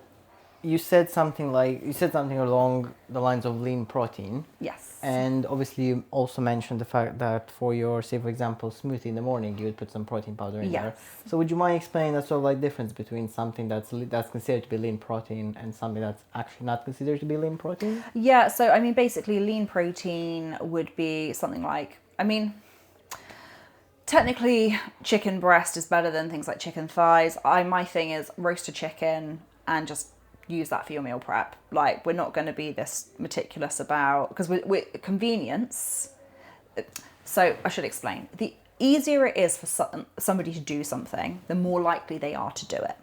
you said something along the lines of lean protein. Yes. And obviously you also mentioned the fact that for your, say for example, smoothie in the morning, you would put some protein powder in there. So would you mind explaining that sort of like difference between something that's considered to be lean protein and something that's actually not considered to be lean protein? Yeah, so basically lean protein would be something like, technically chicken breast is better than things like chicken thighs. My thing is roasted chicken and just use that for your meal prep. Like, we're not going to be this meticulous about, because we're convenience. So I should explain. The easier it is for somebody to do something, the more likely they are to do it.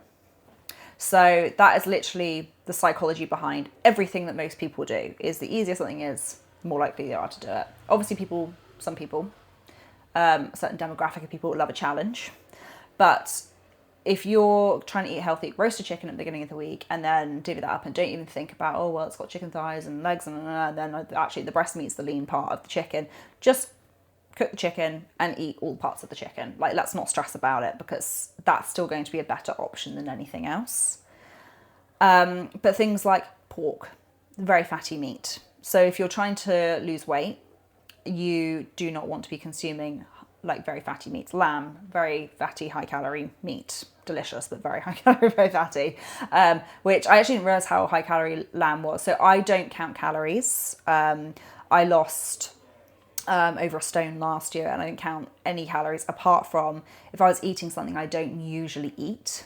So that is literally the psychology behind everything that most people do. Is the easier something is, the more likely they are to do it. Obviously some people, a certain demographic of people love a challenge, but if you're trying to eat healthy, roasted chicken at the beginning of the week and then divvy that up and don't even think about, oh, well, it's got chicken thighs and legs and then actually the breast meat's the lean part of the chicken. Just cook the chicken and eat all parts of the chicken. Like, let's not stress about it because that's still going to be a better option than anything else. But things like pork, very fatty meat. So if you're trying to lose weight, you do not want to be consuming like very fatty meats. Lamb, very fatty, high calorie meat. Delicious, but very high calorie, very fatty. Which I actually didn't realize how high calorie lamb was. So I don't count calories. I lost over a stone last year and I didn't count any calories apart from if I was eating something I don't usually eat.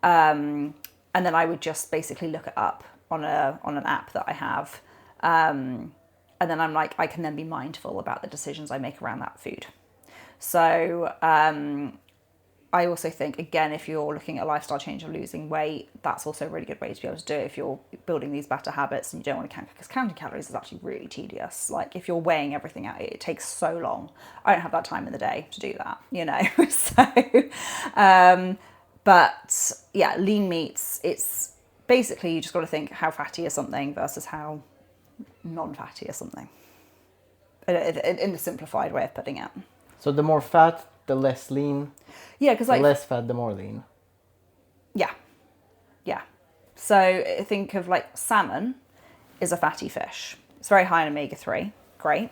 And then I would just basically look it up on an app that I have. And then I'm like, I can then be mindful about the decisions I make around that food. So I also think, again, if you're looking at a lifestyle change or losing weight, that's also a really good way to be able to do it if you're building these better habits and you don't want to count, because counting calories is actually really tedious. Like, if you're weighing everything out, it takes so long. I don't have that time in the day to do that, So, but yeah, lean meats, it's basically you just got to think how fatty is something versus how non-fatty is something, in the simplified way of putting it. So the more fat, the less lean. Yeah, because the less fat, the more lean. Yeah. So think of like salmon is a fatty fish. It's very high in omega-3, great,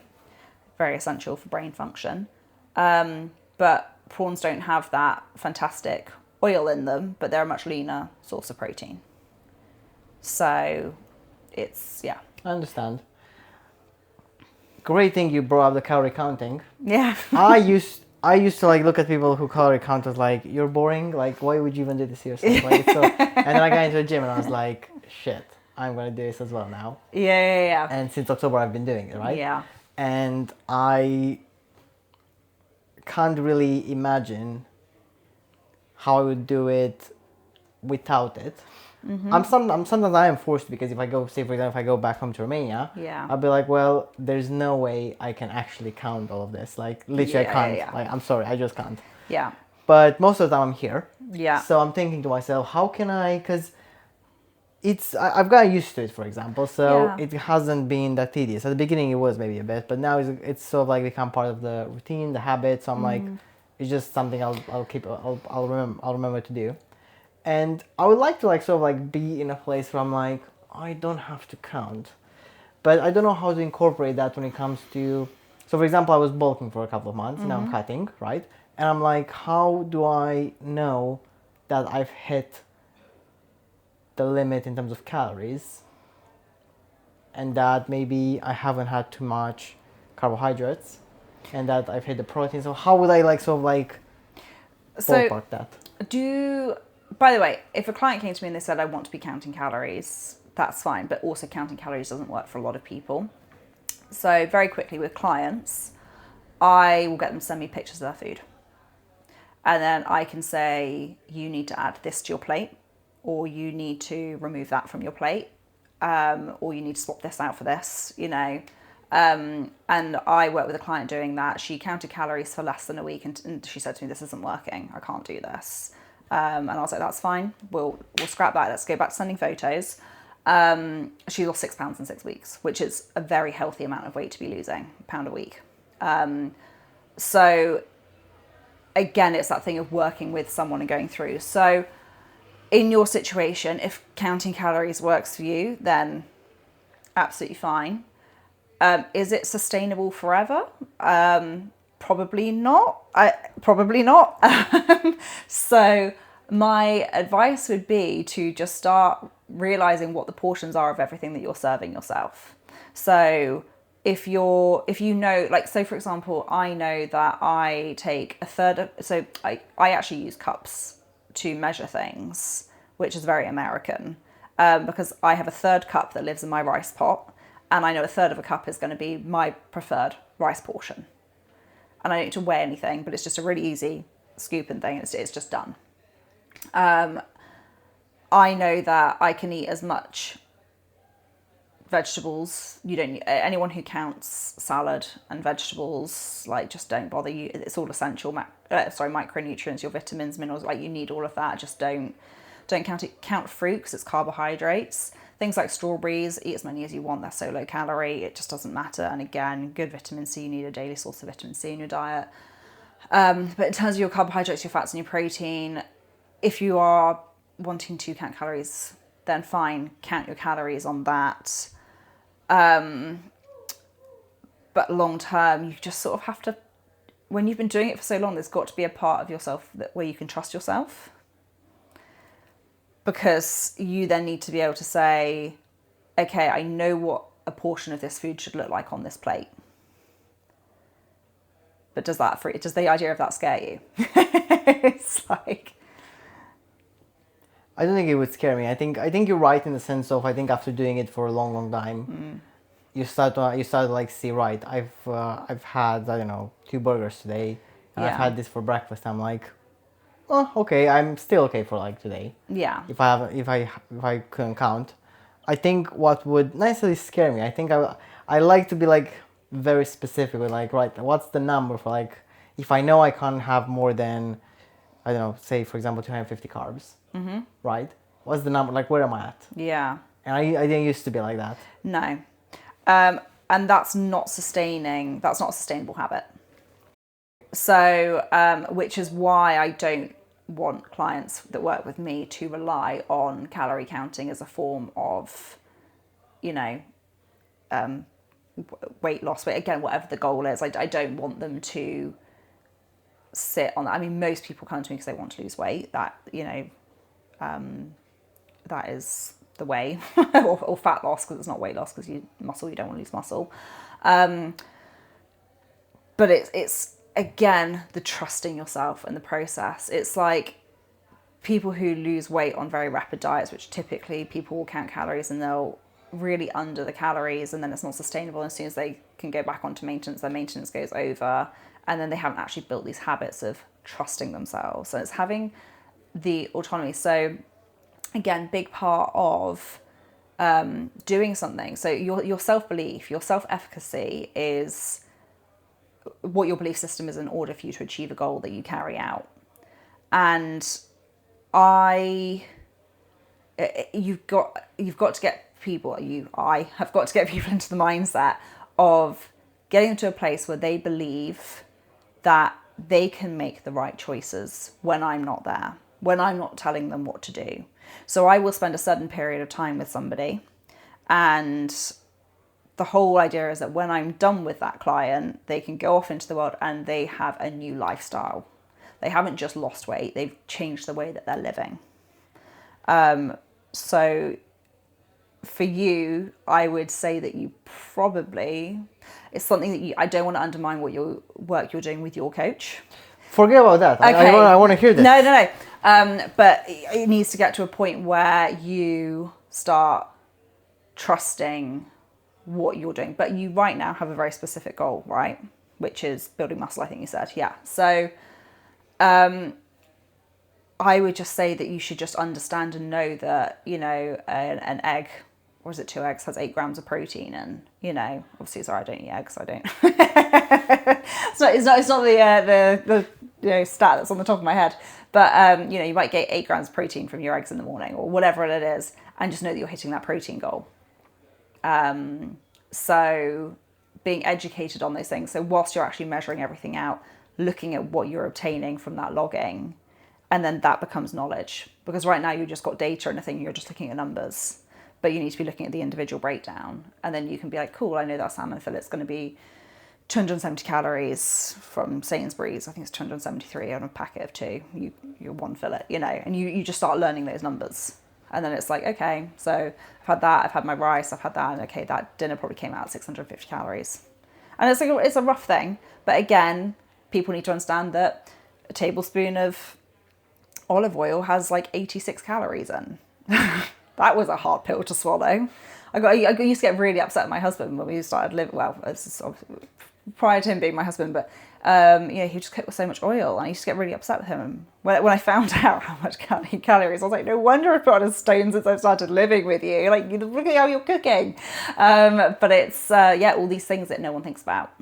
very essential for brain function. But prawns don't have that fantastic oil in them, but they're a much leaner source of protein. So it's, yeah. I understand. Great thing you brought up the calorie counting. Yeah. I used to like look at people who calorie count as like, you're boring, like why would you even do this to yourself? Like, so, and then I got into the gym and I was like, shit, I'm gonna do this as well now. Yeah. And since October I've been doing it, right? Yeah. And I can't really imagine how I would do it without it. Sometimes I am forced, because if I go, say for example, if I go back home to Romania, Yeah. I'll be like, well, there's no way I can actually count all of this. Like literally, I can't. Yeah. Like, I'm sorry, I just can't. Yeah. But most of the time I'm here. Yeah. So I'm thinking to myself, how can I? Because I've gotten used to it, for example. So Yeah. it hasn't been that tedious. At the beginning it was maybe a bit, but now it's sort of like become part of the routine, the habit. So I'm like, it's just something I'll remember to do. And I would like to like sort of like be in a place where I'm like, I don't have to count, but I don't know how to incorporate that when it comes to. So for example, I was bulking for a couple of months. Now I'm cutting, right? And I'm like, how do I know that I've hit the limit in terms of calories, and that maybe I haven't had too much carbohydrates, and that I've hit the protein? So how would I like sort of like ballpark that? By the way, if a client came to me and they said, I want to be counting calories, that's fine. But also counting calories doesn't work for a lot of people. So very quickly with clients, I will get them to send me pictures of their food. And then I can say, you need to add this to your plate, or you need to remove that from your plate, or you need to swap this out for this, you know. And I worked with a client doing that. She counted calories for less than a week, and she said to me, this isn't working. I can't do this. And I was like, that's fine. We'll scrap that. Let's go back to sending photos. She lost 6 pounds in 6 weeks, which is a very healthy amount of weight to be losing, £1 a week. So again, it's that thing of working with someone and going through. So in your situation, if counting calories works for you, then absolutely fine. Is it sustainable forever? Probably not. Probably not. So my advice would be to just start realizing what the portions are of everything that you're serving yourself. So if you know, like, so for example, I know that I take a third of, so I actually use cups to measure things, which is very American, because I have a third cup that lives in my rice pot, and I know a third of a cup is going to be my preferred rice portion. And I don't need to weigh anything, but it's just a really easy scooping thing. It's just done. I know that I can eat as much vegetables. You don't need, anyone who counts salad and vegetables, like, just don't bother. It's all essential micronutrients, your vitamins, minerals, like, you need all of that. Just don't count it. Count fruit, because it's carbohydrates. Things like strawberries, eat as many as you want. They're so low calorie, it just doesn't matter. And again, good vitamin C, you need a daily source of vitamin C in your diet. But in terms of your carbohydrates, your fats and your protein, if you are wanting to count calories, then fine, count your calories on that. But long term, you just sort of have to, when you've been doing it for so long, there's got to be a part of yourself where you can trust yourself. Because you then need to be able to say, okay, I know what a portion of this food should look like on this plate. But does the idea of that scare you? It's like, I don't think it would scare me. I think you're right in the sense of, I think after doing it for a long time, you start to like see, right, I've had, I don't know, 2 burgers today, and I've had this for breakfast. I'm like, oh, okay, I'm still okay for like today. yeah. If I couldn't count, I think what would necessarily scare me, I think I like to be like very specific with, like, right, what's the number for, like, if I know I can't have more than, I don't know, say for example 250 carbs, right? What's the number? Like, where am I at? Yeah. And I didn't used to be like that. No. And that's not sustaining. That's not a sustainable habit. So, which is why I don't want clients that work with me to rely on calorie counting as a form of, you know, weight loss, but again, whatever the goal is, I don't want them to sit on that. I mean, most people come to me because they want to lose weight. That, that is the way, or fat loss, because it's not weight loss, because you don't want to lose muscle. But it's again, the trusting yourself and the process. It's like people who lose weight on very rapid diets, which typically people will count calories and they'll really under the calories, and then it's not sustainable. As soon as they can go back onto maintenance, their maintenance goes over, and then they haven't actually built these habits of trusting themselves. So it's having the autonomy. So again, big part of doing something. So your self-belief, your self-efficacy is what your belief system is in order for you to achieve a goal that you carry out. And you've got to get people, I have got to get people into the mindset of getting them to a place where they believe that they can make the right choices when I'm not there, when I'm not telling them what to do. So I will spend a certain period of time with somebody, and the whole idea is that when I'm done with that client, they can go off into the world and they have a new lifestyle. They haven't just lost weight, they've changed the way that they're living. So for you, I would say that you probably, it's something that I don't want to undermine what work you're doing with your coach. Forget about that. Okay. I want to hear this. No. But it needs to get to a point where you start trusting what you're doing. But you right now have a very specific goal, right? Which is building muscle, I think you said. Yeah. So I would just say that you should just understand and know that, an egg, or is it 2 eggs, has 8 grams of protein. And, obviously, sorry, I don't eat eggs. I don't. it's not the stat that's on the top of my head. But, you might get 8 grams of protein from your eggs in the morning or whatever it is. And just know that you're hitting that protein goal. So being educated on those things. So whilst you're actually measuring everything out, looking at what you're obtaining from that logging, and then that becomes knowledge. Because right now you just got data and a thing, you're just looking at numbers. But you need to be looking at the individual breakdown. And then you can be like, cool, I know that salmon fillet's going to be 270 calories from Sainsbury's. I think it's 273 on a packet of 2. You're one fillet, and you just start learning those numbers. And then it's like, okay, so I've had that, I've had my rice, I've had that, and okay, that dinner probably came out at 650 calories. And it's a rough thing. But again, people need to understand that a tablespoon of olive oil has like 86 calories in. That was a hard pill to swallow. I used to get really upset with my husband when we started living, prior to him being my husband, but he just cooked with so much oil, and I used to get really upset with him. When I found out how much calories, I was like, no wonder I've put on a stone since I started living with you. Like, look at how you're cooking. But it's, all these things that no one thinks about.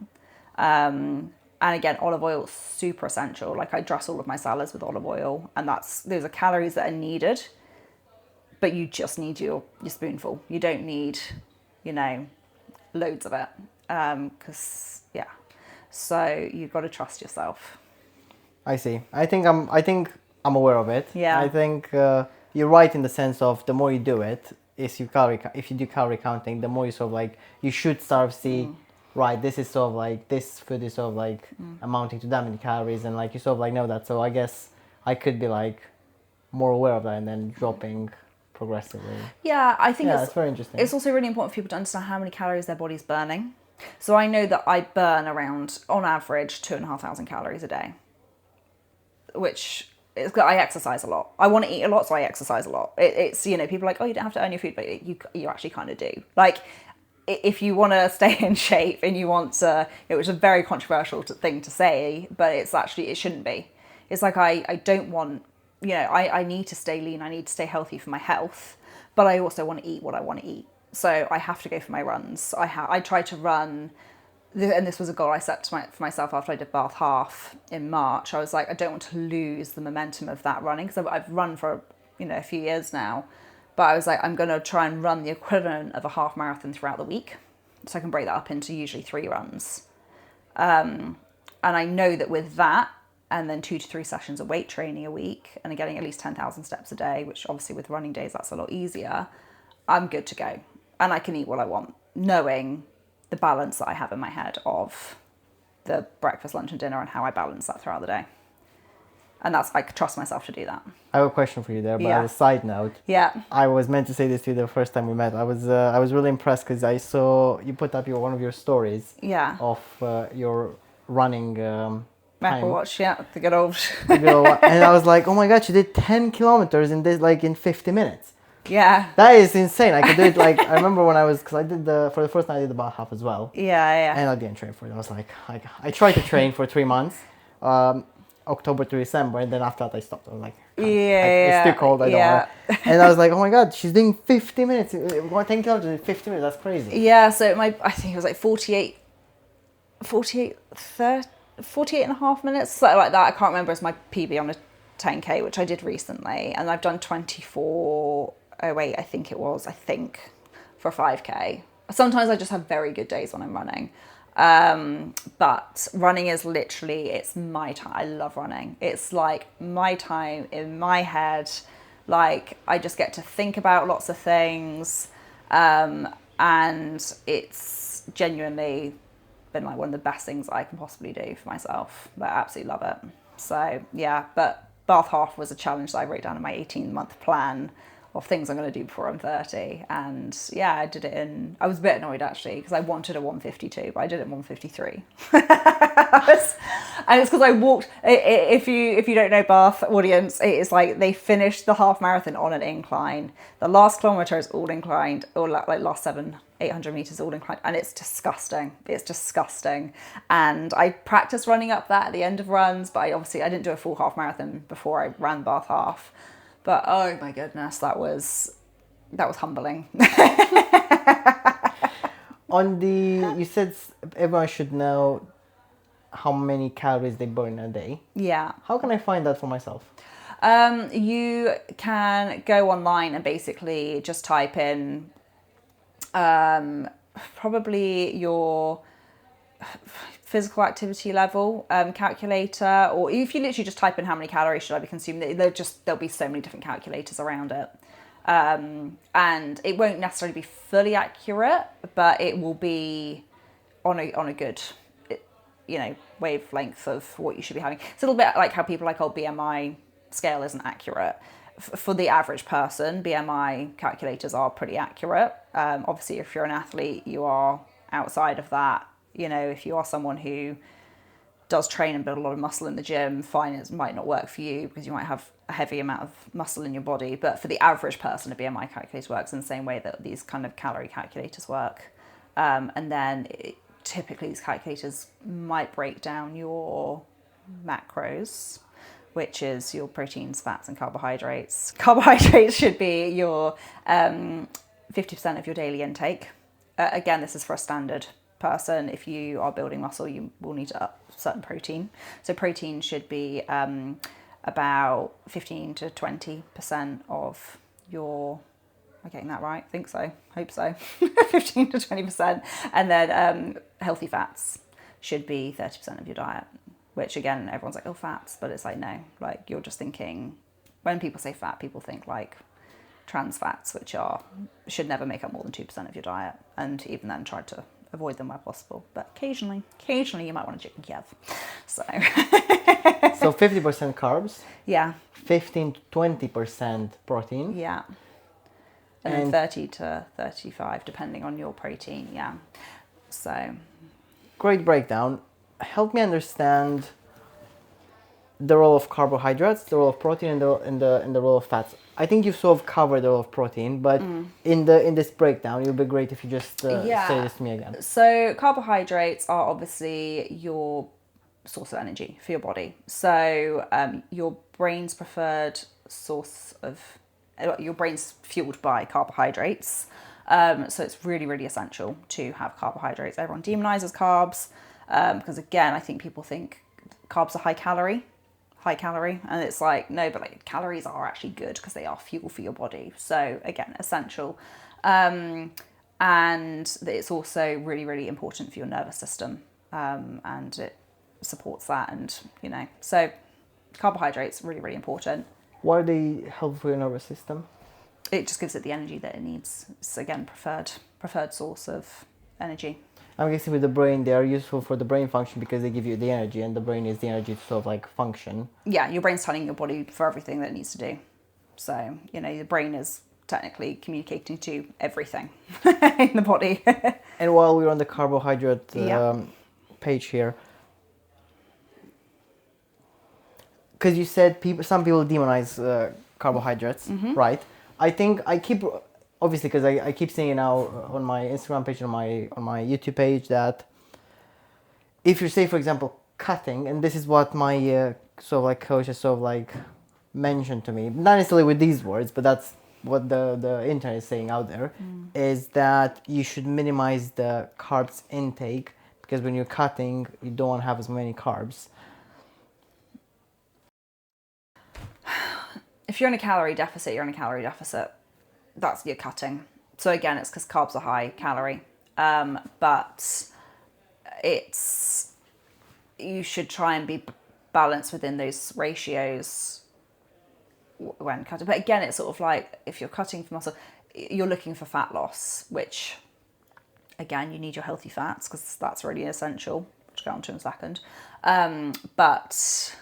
And again, olive oil is super essential. Like, I dress all of my salads with olive oil, and those are calories that are needed, but you just need your spoonful. You don't need, loads of it. So you've got to trust yourself. I see. I think I'm aware of it. Yeah. I think you're right in the sense of the more you do it, if you do calorie counting, the more you sort of like, you should start to see, right, this is sort of like, this food is sort of like amounting to that many calories, and like you sort of like know that. So I guess I could be like more aware of that and then dropping progressively. Yeah, I think it's very interesting. It's also really important for people to understand how many calories their body's burning. So I know that I burn around, on average, 2,500 calories a day, which is good. I exercise a lot. I want to eat a lot, so I exercise a lot. It's people are like, oh, you don't have to earn your food, but you actually kind of do. Like, if you want to stay in shape and you want to, which is a very controversial thing to say, but it's actually, it shouldn't be. It's like, I don't want, I need to stay lean, I need to stay healthy for my health, but I also want to eat what I want to eat. So I have to go for my runs. I try to run, and this was a goal I set for myself after I did Bath Half in March. I was like, I don't want to lose the momentum of that running, because I've run for a few years now. But I was like, I'm going to try and run the equivalent of a half marathon throughout the week, so I can break that up into usually 3 runs. And I know that with that, and then 2 to 3 sessions of weight training a week, and getting at least 10,000 steps a day, which obviously with running days that's a lot easier, I'm good to go. And I can eat what I want. knowing the balance that I have in my head of the breakfast, lunch and dinner and how I balance that throughout the day. And that's, I trust myself to do that. I have a question for you there, but Yeah. as a side note, Yeah. I was meant to say this to you the first time we met. I was really impressed because I saw you put up one of your stories Yeah. of your running Apple time. Watch, yeah, the good old. And I was like, oh my god, you did 10 kilometers in this like in 50 minutes. Yeah. That is insane. I could do it like I remember when I was because I did for the first time I did about half as well. Yeah. And I didn't train for it. I was like I tried to train for 3 months. October to December, and then after that I stopped. I was like, it's too cold. I don't want to. And I was like, oh my god, she's doing 50 minutes. We're going 10 kilometers in 50 minutes. That's crazy. Yeah, so I think it was like 48 and a half minutes, something like that. I can't remember. It's my PB on a 10K, which I did recently. And I've done 24:08, I think it was, for 5K. Sometimes I just have very good days when I'm running. But running is literally, it's my time. I love running. It's like my time in my head. Like I just get to think about lots of things. And it's genuinely been like one of the best things I can possibly do for myself. I absolutely love it. So yeah, but Bath Half was a challenge that I wrote down in my 18-month plan of things I'm going to do before I'm 30. And yeah, I did it I was a bit annoyed actually because I wanted a 152, but I did it in 153. And it's because I walked, if you don't know Bath audience, it is like they finished the half marathon on an incline. The last kilometre is all inclined, or like last 800 meters all inclined, and it's disgusting. It's disgusting. And I practiced running up that at the end of runs, but I didn't do a full half marathon before I ran Bath Half. But oh my goodness, that was humbling. You said everyone should know how many calories they burn a day. Yeah. How can I find that for myself? You can go online and basically just type in probably your physical activity level calculator, or if you literally just type in how many calories should I be consuming, there'll be so many different calculators around it. And it won't necessarily be fully accurate, but it will be on a good wavelength of what you should be having. It's a little bit like how people like, BMI scale isn't accurate. For the average person, BMI calculators are pretty accurate. Obviously, if you're an athlete, you are outside of that. If you are someone who does train and build a lot of muscle in the gym, fine, it might not work for you because you might have a heavy amount of muscle in your body. But for the average person, a BMI calculator works in the same way that these kind of calorie calculators work. And then typically these calculators might break down your macros, which is your proteins, fats, and carbohydrates. Carbohydrates should be your 50% of your daily intake. Again, this is for a standard person. If you are building muscle, you will need to up certain protein. So protein should be about 15 to 20% of your, am I getting that right? I think so. Hope so. 15 to 20%. And then healthy fats should be 30% of your diet, which again, everyone's like, oh, fats. But it's like, no, like you're just thinking, when people say fat, people think like trans fats, which should never make up more than 2% of your diet. And even then try to avoid them where possible. But occasionally you might want a chicken Kiev. So 50% carbs. Yeah. 15 to 20% protein. Yeah. And then 30 to 35 depending on your protein. Yeah. So great breakdown. Help me understand the role of carbohydrates, the role of protein, and the role of fats. I think you've sort of covered the role of protein, but in this breakdown, it would be great if you just say this to me again. So carbohydrates are obviously your source of energy for your body. So your brain's preferred source of, your brain's fueled by carbohydrates. So it's really, really essential to have carbohydrates. Everyone demonizes carbs because again, I think people think carbs are high calorie, and it's like, no, but like calories are actually good because they are fuel for your body. So again, essential. And it's also really, really important for your nervous system. And it supports that. And, so carbohydrates, really, really important. Why are they helpful for your nervous system? It just gives it the energy that it needs. It's again preferred preferred source of energy. I'm guessing with the brain, they are useful for the brain function because they give you the energy, and the brain is the energy to sort of like function. Yeah, your brain's telling your body for everything that it needs to do. So, the brain is technically communicating to everything in the body. And while we're on the carbohydrate page here, because you said some people demonize carbohydrates, right? I think I keep, obviously, because I keep seeing it now on my Instagram page and on my YouTube page that if you say, for example, cutting, and this is what my sort of like coach has sort of like mentioned to me, not necessarily with these words, but that's what the internet is saying out there, is that you should minimize the carbs intake because when you're cutting, you don't want to have as many carbs. If you're in a calorie deficit, you're in a calorie deficit. That's your cutting. So again, it's because carbs are high calorie, but you should try and be balanced within those ratios when cutting. But again, it's sort of like if you're cutting for muscle, you're looking for fat loss, which again, you need your healthy fats because that's really essential, which I'll go on to in a second. But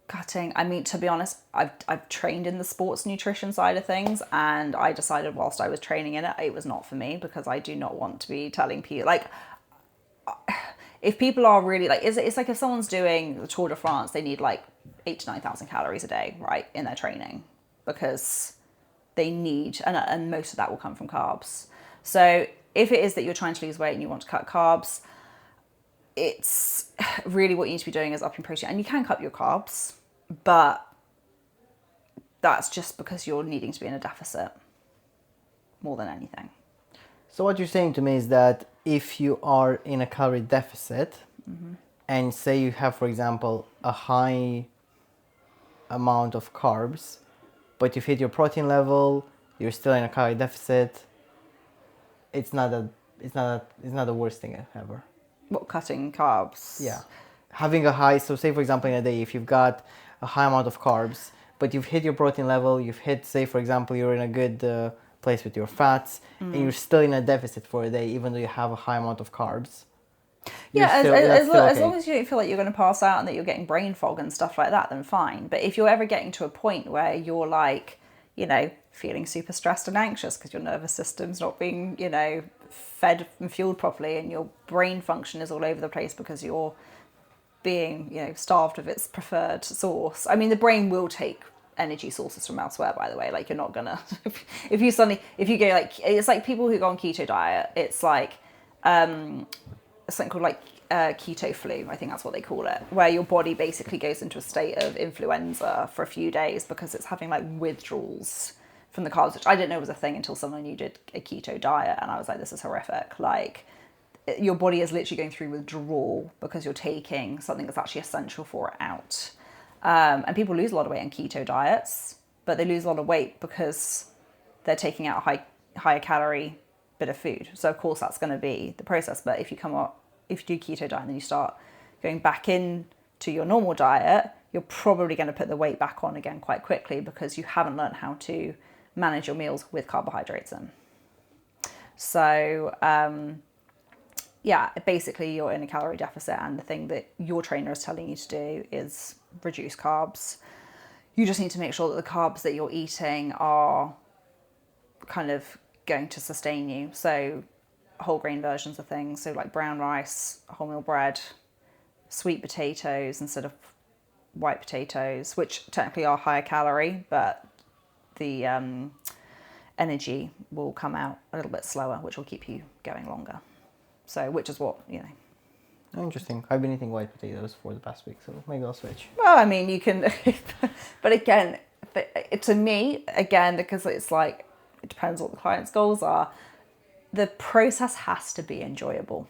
cutting, I mean, to be honest, I've trained in the sports nutrition side of things, and I decided whilst I was training in it was not for me because I do not want to be telling people, like, if people are really like, it's like if someone's doing the Tour de France, they need like 8,000 to 9,000 calories a day, right, in their training because they need, and most of that will come from carbs. So if it is that you're trying to lose weight and you want to cut carbs, it's really what you need to be doing is upping protein. And you can cut your carbs, but that's just because you're needing to be in a deficit more than anything. So what you're saying to me is that if you are in a calorie deficit and say you have, for example, a high amount of carbs, but you've hit your protein level, you're still in a calorie deficit, it's not the worst thing ever. What, cutting carbs? Yeah. Having a high, so say for example in a day, if you've got a high amount of carbs, but you've hit your protein level, you've hit, say for example, you're in a good place with your fats, and you're still in a deficit for a day, even though you have a high amount of carbs. Yeah, as long as you don't feel like you're going to pass out and that you're getting brain fog and stuff like that, then fine. But if you're ever getting to a point where you're like, feeling super stressed and anxious because your nervous system's not being, fed and fueled properly, and your brain function is all over the place because you're being, starved of its preferred source. I mean, the brain will take energy sources from elsewhere, by the way. Like, you're not gonna, if you go like, it's like people who go on keto diet, it's like, something called like keto flu, I think that's what they call it, where your body basically goes into a state of influenza for a few days because it's having like withdrawals from the carbs, which I didn't know was a thing until someone knew did a keto diet, and I was like, this is horrific. Like, your body is literally going through withdrawal because you're taking something that's actually essential for it out. And people lose a lot of weight on keto diets, but they lose a lot of weight because they're taking out a higher calorie bit of food. So of course that's going to be the process. But if you do keto diet and then you start going back in to your normal diet, you're probably going to put the weight back on again quite quickly because you haven't learned how to manage your meals with carbohydrates in. So basically you're in a calorie deficit, and the thing that your trainer is telling you to do is reduce carbs. You just need to make sure that the carbs that you're eating are kind of going to sustain you. So whole grain versions of things, so like brown rice, wholemeal bread, sweet potatoes instead of white potatoes, which technically are higher calorie, but the energy will come out a little bit slower, which will keep you going longer. So, which is what, Interesting. I've been eating white potatoes for the past week, so maybe I'll switch. Well, I mean, you can, but again, to me, again, because it's like, it depends what the client's goals are, the process has to be enjoyable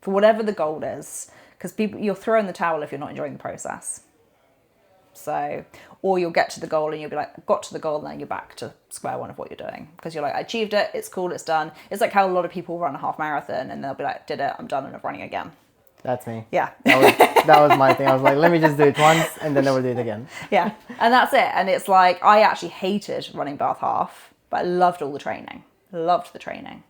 for whatever the goal is, because you'll throw in the towel if you're not enjoying the process. So, or you'll get to the goal and you'll be like, got to the goal, and then you're back to square one of what you're doing because you're like, I achieved it, it's cool, it's done. It's like how a lot of people run a half marathon and they'll be like, did it, I'm done, and I'm running again. That's me. Yeah. That was my thing. I was like, let me just do it once and then never do it again. Yeah, and that's it. And it's like, I actually hated running Bath Half, but I loved all the training. loved the training.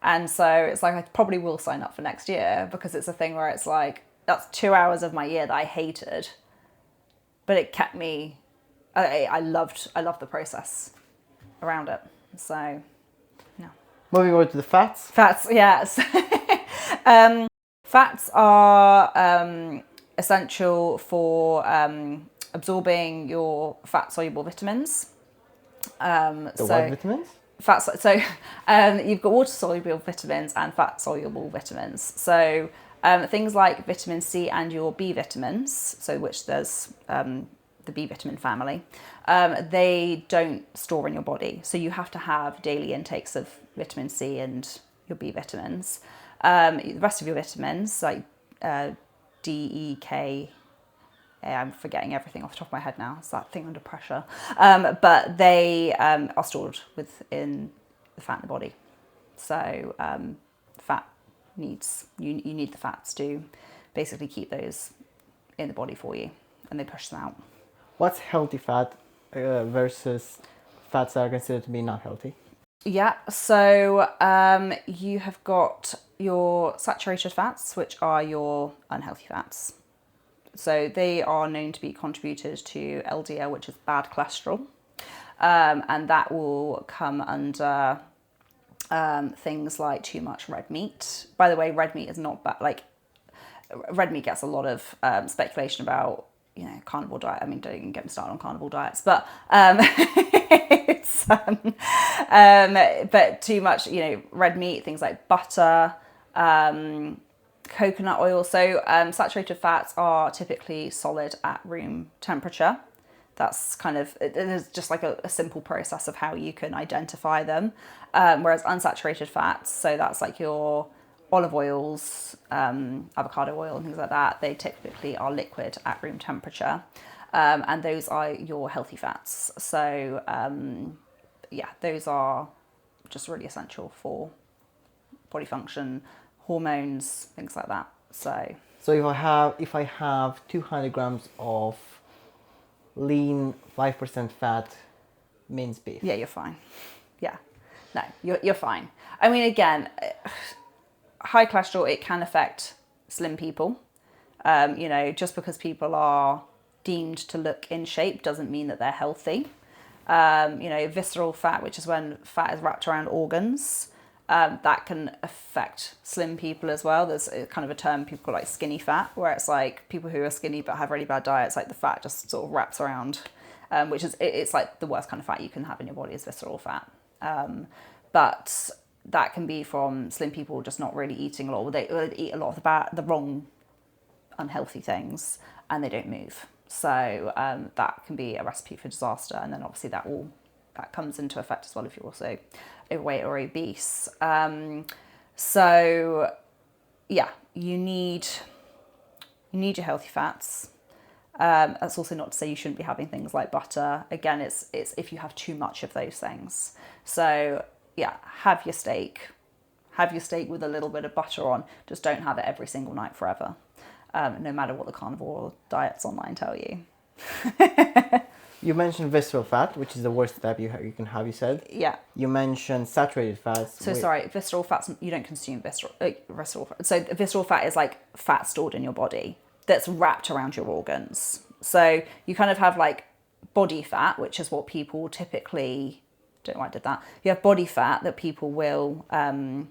And so it's like I probably will sign up for next year, because it's a thing where it's like, that's 2 hours of my year that I hated, but it kept me, I loved the process around it. So, yeah. Moving on to the fats. Fats, yes. Fats are essential for absorbing your fat-soluble vitamins. What vitamins? Fats. So you've got water-soluble vitamins and fat-soluble vitamins. So things like vitamin C and your B vitamins, so which there's the B vitamin family, they don't store in your body. So you have to have daily intakes of vitamin C and your B vitamins. The rest of your vitamins, like D, E, K, I'm forgetting everything off the top of my head now. It's that thing under pressure. But they are stored within the fat in the body. So fat needs, you need the fats to basically keep those in the body for you, and they push them out. What's healthy fat versus fats that are considered to be not healthy? Yeah, so you have got your saturated fats, which are your unhealthy fats. So they are known to be contributors to LDL, which is bad cholesterol. And that will come under things like too much red meat. By the way, red meat is not bad. Like, red meat gets a lot of speculation about, carnivore diet. I mean, don't even get me started on carnivore diets, but it's, but too much, red meat, things like butter, coconut oil. So saturated fats are typically solid at room temperature. That's kind of, it is just like a simple process of how you can identify them. Whereas unsaturated fats, so that's like your olive oils, avocado oil and things like that, they typically are liquid at room temperature. And those are your healthy fats. So those are just really essential for body function, hormones, things like that. So if I have 200 grams of lean 5% fat minced beef. Yeah, you're fine. Yeah, no, you're fine. I mean, again, high cholesterol, it can affect slim people. Just because people are deemed to look in shape doesn't mean that they're healthy. Visceral fat, which is when fat is wrapped around organs, that can affect slim people as well. There's kind of a term people call like skinny fat, where it's like people who are skinny but have really bad diets, like the fat just sort of wraps around, which is, it's like the worst kind of fat you can have in your body is visceral fat. But that can be from slim people just not really eating a lot. They eat a lot of the wrong unhealthy things, and they don't move. So that can be a recipe for disaster. And then obviously that comes into effect as well if you're also overweight or obese. So yeah, you need your healthy fats. That's also not to say you shouldn't be having things like butter. Again, it's if you have too much of those things. So yeah, have your steak with a little bit of butter on. Just don't have it every single night forever. No matter what the carnivore diets online tell you. You mentioned visceral fat, which is the worst step you can have, you said. Yeah. You mentioned saturated fats. So sorry, visceral fats, you don't consume visceral fat. So visceral fat is like fat stored in your body that's wrapped around your organs. So you kind of have like body fat, which is what people typically, don't know why I did that. You have body fat that people will, I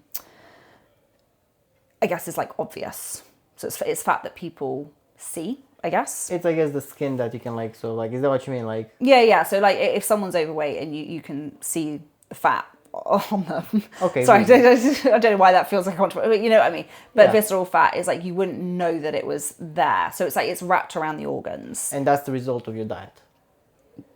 guess is like obvious. So it's fat that people see, I guess. It's, I guess, the skin that you can like, so like, is that what you mean? Like, yeah. So like if someone's overweight and you can see the fat on them. Okay. Sorry, I don't know why that feels like controversial, but you know what I mean. But yeah. Visceral fat is like, you wouldn't know that it was there. So it's like, it's wrapped around the organs. And that's the result of your diet?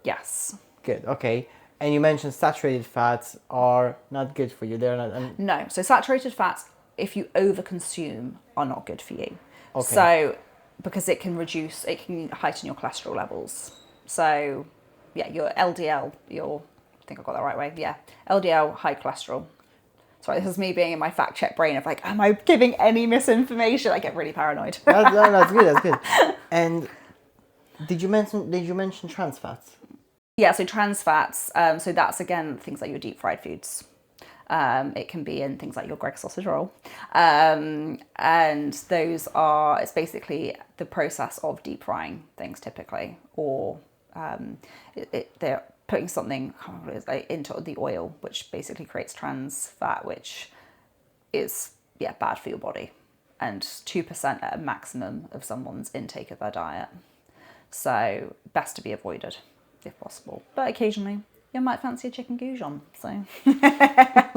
Yes. Good, okay. And you mentioned saturated fats are not good for you. They're not... No, so saturated fats, if you overconsume, are not good for you. Okay. So, because it can heighten your cholesterol levels. So, yeah, your LDL, I think I got that right way. Yeah, LDL, high cholesterol. Sorry, this is me being in my fact check brain of like, am I giving any misinformation? I get really paranoid. That's good. And did you mention trans fats? Yeah, so trans fats. So that's again things like your deep fried foods. It can be in things like your Greggs sausage roll. And it's basically the process of deep frying things typically, or they're putting something into the oil, which basically creates trans fat, which is bad for your body, and 2% at a maximum of someone's intake of their diet. So best to be avoided if possible. But occasionally you might fancy a chicken goujon. So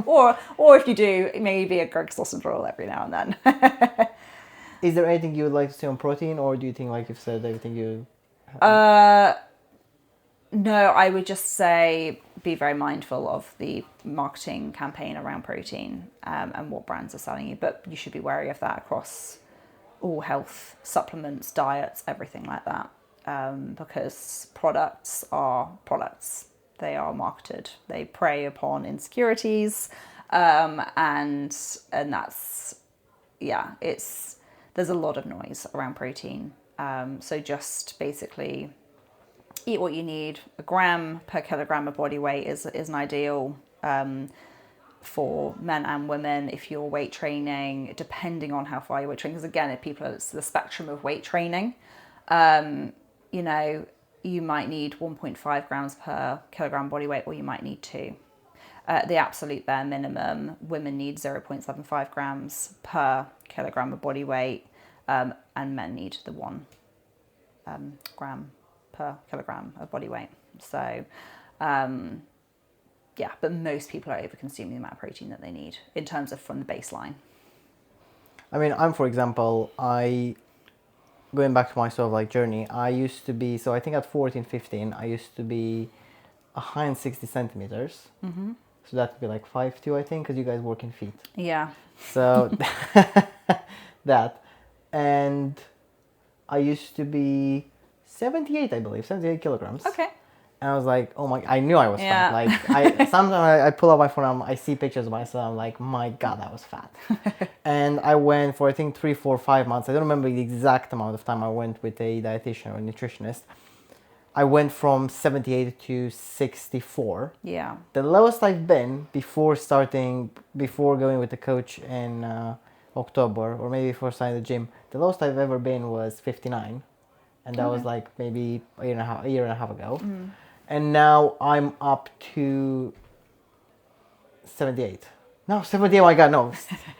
or if you do, maybe a Greggs sausage roll every now and then. Is there anything you would like to say on protein, or do you think like you've said everything you No, I would just say be very mindful of the marketing campaign around protein, and what brands are selling you. But you should be wary of that across all health supplements, diets, everything like that. Because products are products. They are marketed. They prey upon insecurities, and that's there's a lot of noise around protein. So just basically eat what you need. A gram per kilogram of body weight is an ideal for men and women. If you're weight training, depending on how far you're weight training, because again, it's the spectrum of weight training. You might need 1.5 grams per kilogram body weight, or you might need 2. The absolute bare minimum, women need 0.75 grams per kilogram of body weight, and men need the 1 gram per kilogram of body weight. So, but most people are over-consuming the amount of protein that they need in terms of from the baseline. I mean, for example, going back to my sort of like journey, I used to be, so I think at 14, 15, I used to be 160 centimeters. Mm-hmm. So that would be like 5'2", I think, because you guys work in feet. Yeah. So that. And I used to be 78, I believe, 78 kilograms. Okay. And I was like, oh my, I knew I was fat. Like, sometimes I pull out my phone, I see pictures of myself, I'm like, my God, I was fat. And I went for, I think, 3, 4, 5 months. I don't remember the exact amount of time I went with a dietitian or a nutritionist. I went from 78 to 64. Yeah. The lowest I've been before going with the coach in October, or maybe before starting the gym, the lowest I've ever been was 59. And that was like maybe a year and a half ago. Mm. And now I'm up to 78. No, 78, oh my God, no.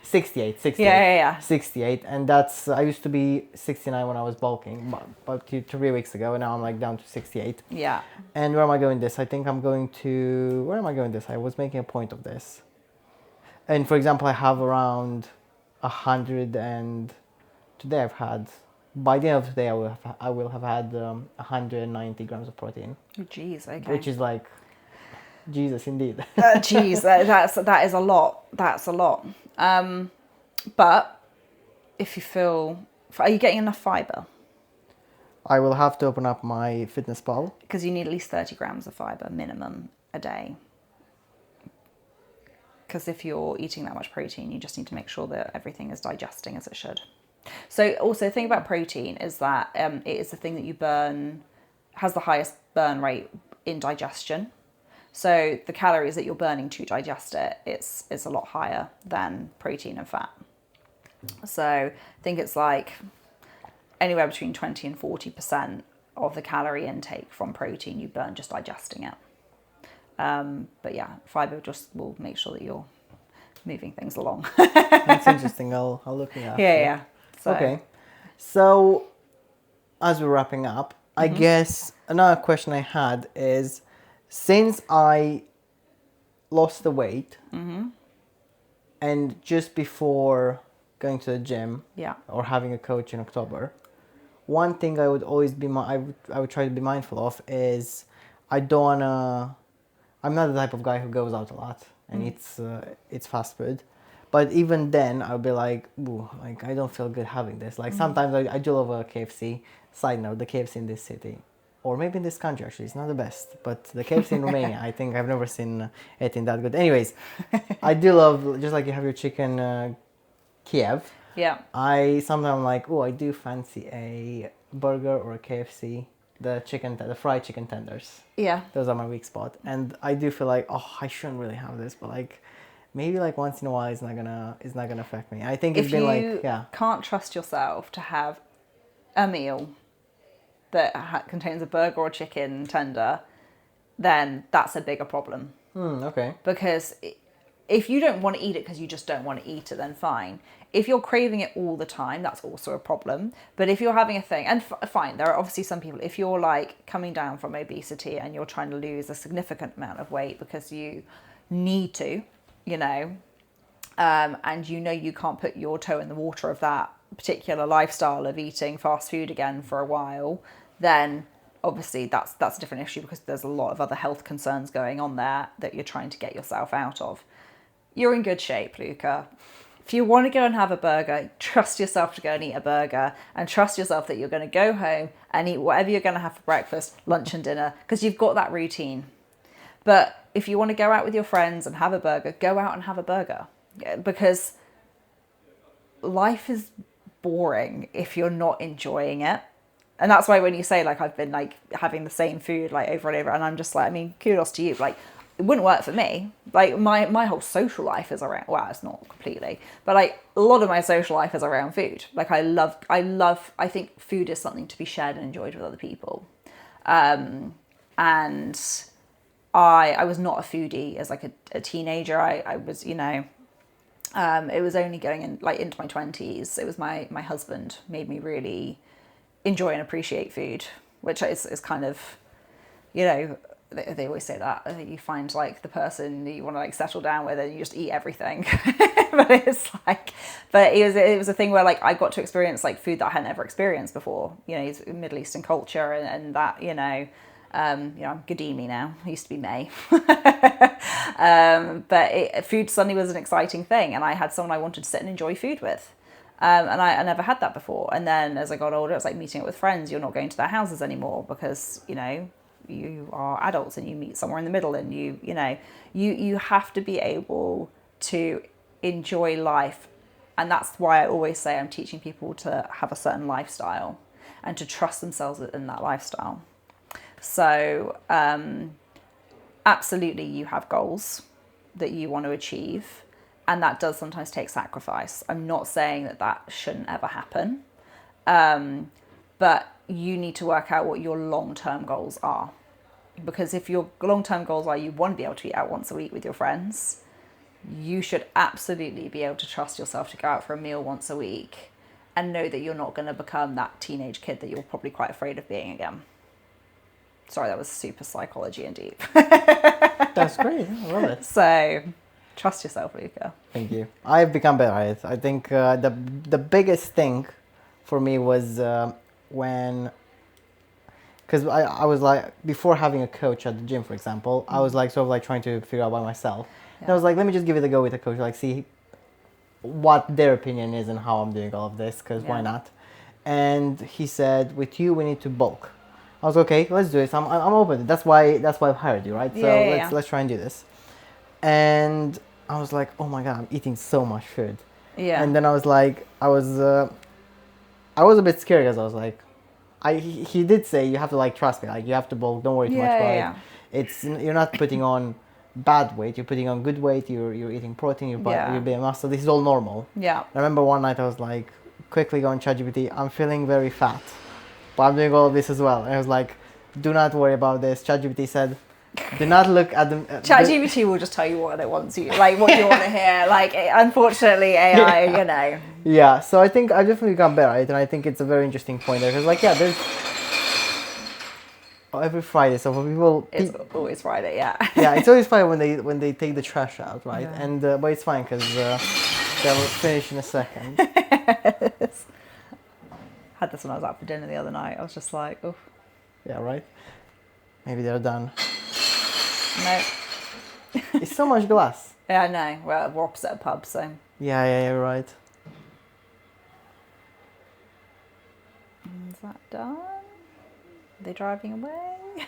68. Yeah. 68. And that's, I used to be 69 when I was bulking, about 3 weeks ago. And now I'm like down to 68. Yeah. And where am I going this? I think I'm going to, where am I going this? I was making a point of this. And for example, I have around 100 and today I've had, by the end of today, I will have had 190 grams of protein. Oh, geez, okay. Which is like, Jesus, indeed. Geez, that is a lot. That's a lot. But if you feel, are you getting enough fibre? I will have to open up my fitness pal. Because you need at least 30 grams of fibre minimum a day. Because if you're eating that much protein, you just need to make sure that everything is digesting as it should. So also the thing about protein is that it is the thing that you burn, has the highest burn rate in digestion. So the calories that you're burning to digest it, it's a lot higher than protein and fat. So I think it's like anywhere between 20 and 40% of the calorie intake from protein you burn just digesting it. But yeah, fibre just will make sure that you're moving things along. That's interesting. I'll look it up. Yeah. So. Okay. So as we're wrapping up, I guess another question I had is, since I lost the weight and just before going to the gym or having a coach in October, one thing I would always I would try to be mindful of is I'm not the type of guy who goes out a lot and eats fast food. But even then, I'll be like, ooh, like I don't feel good having this. Like sometimes I do love a KFC. Side note, the KFC in this city, or maybe in this country actually, it's not the best. But the KFC in Romania, I think I've never seen anything that good. Anyways, I do love, just like you have your chicken Kiev. Yeah. I sometimes like, oh, I do fancy a burger or a KFC. The fried chicken tenders. Yeah. Those are my weak spot. And I do feel like, oh, I shouldn't really have this, but like, maybe like once in a while it's not gonna affect me. I think it's If been you like, yeah. can't trust yourself to have a meal that contains a burger or chicken tender, then that's a bigger problem. Okay. Because if you don't want to eat it because you just don't want to eat it, then fine. If you're craving it all the time, that's also a problem. But if you're having a thing, and fine, there are obviously some people, if you're like coming down from obesity and you're trying to lose a significant amount of weight because you need to, you know, and you know you can't put your toe in the water of that particular lifestyle of eating fast food again for a while, then obviously that's a different issue, because there's a lot of other health concerns going on there that you're trying to get yourself out of. You're in good shape, Luca. If you want to go and have a burger, trust yourself to go and eat a burger, and trust yourself that you're going to go home and eat whatever you're going to have for breakfast, lunch and dinner, because you've got that routine. But if you want to go out with your friends and have a burger, go out and have a burger, because life is boring if you're not enjoying it. And that's why when you say like I've been like having the same food like over and over, and I'm just like, I mean, kudos to you. Like, it wouldn't work for me. Like my whole social life is around, well, it's not completely, but like a lot of my social life is around food. Like I think food is something to be shared and enjoyed with other people. And I was not a foodie as like a teenager. I was, you know, it was only going in like into my 20s. It was my husband made me really enjoy and appreciate food, which is kind of, you know, they always say that you find like the person that you want to like settle down with and you just eat everything. But it's like, but it was a thing where like I got to experience like food that I hadn't ever experienced before. You know, it's Middle Eastern culture and that, you know, I'm Ghadimi now. I used to be May. But food suddenly was an exciting thing, and I had someone I wanted to sit and enjoy food with. And I never had that before. And then as I got older, it's like meeting up with friends. You're not going to their houses anymore because, you know, you are adults and you meet somewhere in the middle, and you have to be able to enjoy life. And that's why I always say I'm teaching people to have a certain lifestyle and to trust themselves in that lifestyle. So absolutely you have goals that you want to achieve, and that does sometimes take sacrifice. I'm not saying that shouldn't ever happen, but you need to work out what your long-term goals are. Because if your long-term goals are you want to be able to eat out once a week with your friends, you should absolutely be able to trust yourself to go out for a meal once a week and know that you're not going to become that teenage kid that you're probably quite afraid of being again. Sorry, that was super psychology and deep. That's great. I love it. So, trust yourself, Luca. Thank you. I've become better at it. I think the biggest thing for me was when, because I was like, before having a coach at the gym, for example, I was like sort of like trying to figure out by myself. Yeah. And I was like, let me just give it a go with a coach, like see what their opinion is and how I'm doing all of this, because why not? And he said, with you, we need to bulk. I was okay, let's do it. I'm open. That's why I've hired you, right? So let's try and do this. And I was like, oh my God, I'm eating so much food. Yeah. And then I was like, I was a bit scared because I was like, he did say you have to like trust me, like you have to bulk, don't worry too much about it. It's, you're not putting on bad weight, you're putting on good weight, you're eating protein, you're building muscle, this is all normal. Yeah. I remember one night I was like, quickly going ChatGPT, I'm feeling very fat, but I'm doing all of this as well. And I was like, do not worry about this. ChatGPT said, do not look at the... ChatGPT will just tell you what it wants you, like what you want to hear. Like, unfortunately, AI, you know. Yeah, so I think I've definitely gotten better at it, and I think it's a very interesting point there. Because, like, there's... every Friday, so for people... It's always Friday, yeah. Yeah, it's always Friday when they take the trash out, right? Yeah. And but it's fine, because they'll finish in a second. Had this when I was out for dinner the other night. I was just like, oh. Yeah, right? Maybe they're done. No. It's so much glass. Yeah, I know. We're opposite a pub, so. Yeah, right. Is that done? Are they driving away?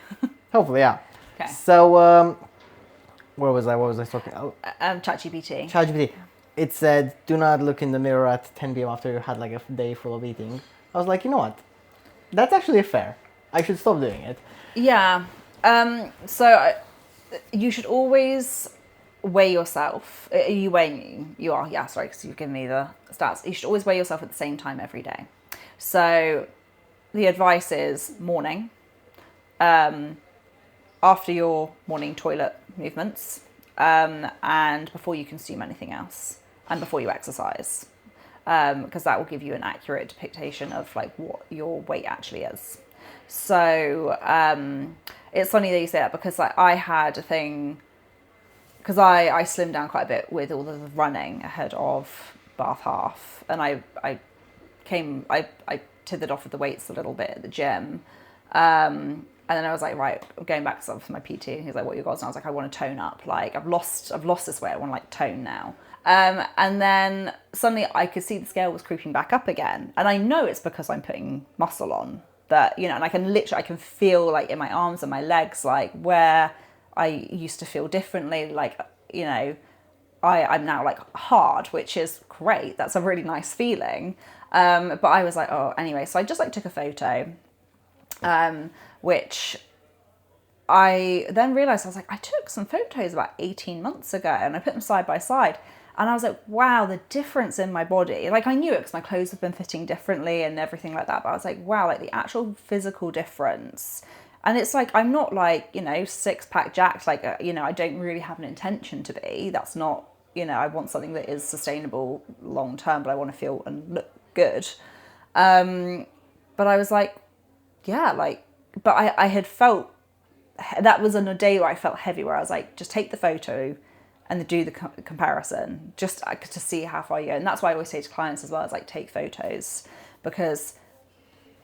Hopefully, yeah. Okay. So, where was I? What was I talking about? ChatGPT. ChatGPT. It said, do not look in the mirror at 10 p.m. after you had like a day full of eating. I was like, you know what? That's actually fair. I should stop doing it. Yeah. So you should always weigh yourself. Are you weighing? You are, yeah, sorry, because you've given me the stats. You should always weigh yourself at the same time every day. So the advice is morning, after your morning toilet movements, and before you consume anything else, and before you exercise, because that will give you an accurate depiction of like what your weight actually is. So it's funny that you say that, because like I had a thing, because I slimmed down quite a bit with all the running ahead of Bath Half, and I tethered off with the weights a little bit at the gym. And then I was like, right, I'm going back to my PT. And he's like, what are your goals? And I was like, I want to tone up. Like, I've lost this weight. I want to like tone now. And then suddenly I could see the scale was creeping back up again. And I know it's because I'm putting muscle on, that, you know, and I can feel like in my arms and my legs, like where I used to feel differently. Like, you know, I'm now like hard, which is great. That's a really nice feeling. But I was like, oh, anyway, so I just like took a photo, which I then realized, I was like, I took some photos about 18 months ago and I put them side by side. And I was like, wow, the difference in my body. Like, I knew it because my clothes have been fitting differently and everything like that. But I was like, wow, like the actual physical difference. And it's like, I'm not like, you know, 6-pack jacked. Like, you know, I don't really have an intention to be. That's not, you know, I want something that is sustainable long term, but I want to feel and look good. But I was like, yeah, like, but I had felt, that was on a day where I felt heavy, where I was like, just take the photo and do the comparison, just to see how far you go. And that's why I always say to clients as well, is like, take photos, because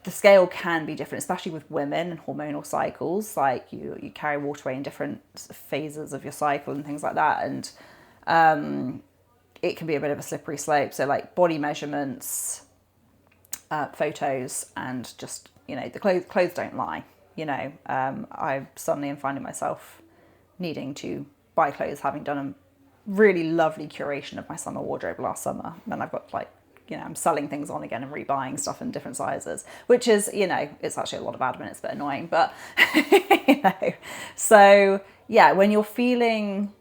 the scale can be different, especially with women and hormonal cycles. Like you carry water weight in different phases of your cycle and things like that. And it can be a bit of a slippery slope. So like body measurements, photos, and just, you know, the clothes don't lie. You know, I suddenly am finding myself needing to buy clothes, having done a really lovely curation of my summer wardrobe last summer. And I've got like, you know, I'm selling things on again and rebuying stuff in different sizes, which is, you know, it's actually a lot of admin. It's a bit annoying, but, you know, so yeah, when you're feeling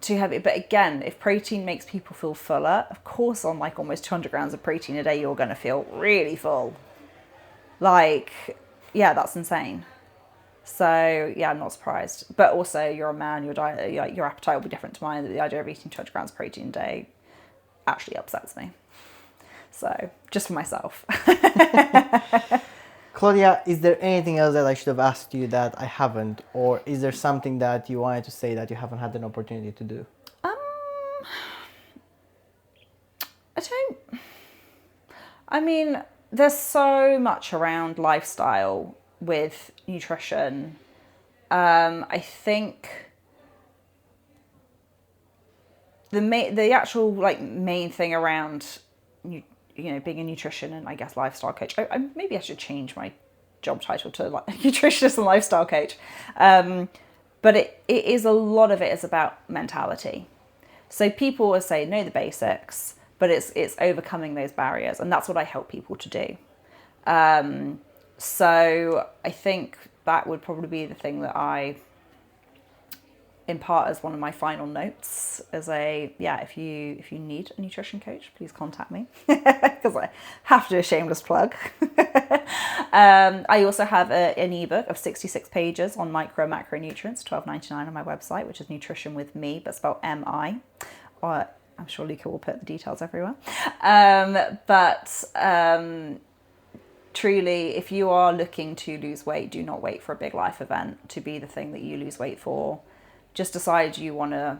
too heavy, but again, if protein makes people feel fuller, of course, on like almost 200 grams of protein a day, you're going to feel really full. Like, yeah, that's insane. So yeah, I'm not surprised. But also, you're a man, your diet, your appetite will be different to mine. The idea of eating 200 grams of protein a day actually upsets me. So just for myself. Claudia, is there anything else that I should have asked you that I haven't, or is there something that you wanted to say that you haven't had an opportunity to do? I don't. I mean, there's so much around lifestyle with nutrition. I think the actual like main thing around you know, being a nutrition and I guess lifestyle coach. Maybe I should change my job title to like nutritionist and lifestyle coach. But it is, a lot of it is about mentality. So people will say know the basics, but it's overcoming those barriers, and that's what I help people to do. So I think that would probably be the thing that I impart as one of my final notes, as a, yeah, if you need a nutrition coach, please contact me, because I have to do a shameless plug. I also have an ebook of 66 pages on micro and macronutrients, $12.99 on my website, which is Nutrition with Me, but spelled M-I. Or I'm sure Luca will put the details everywhere. Truly, if you are looking to lose weight, do not wait for a big life event to be the thing that you lose weight for. Just decide you want to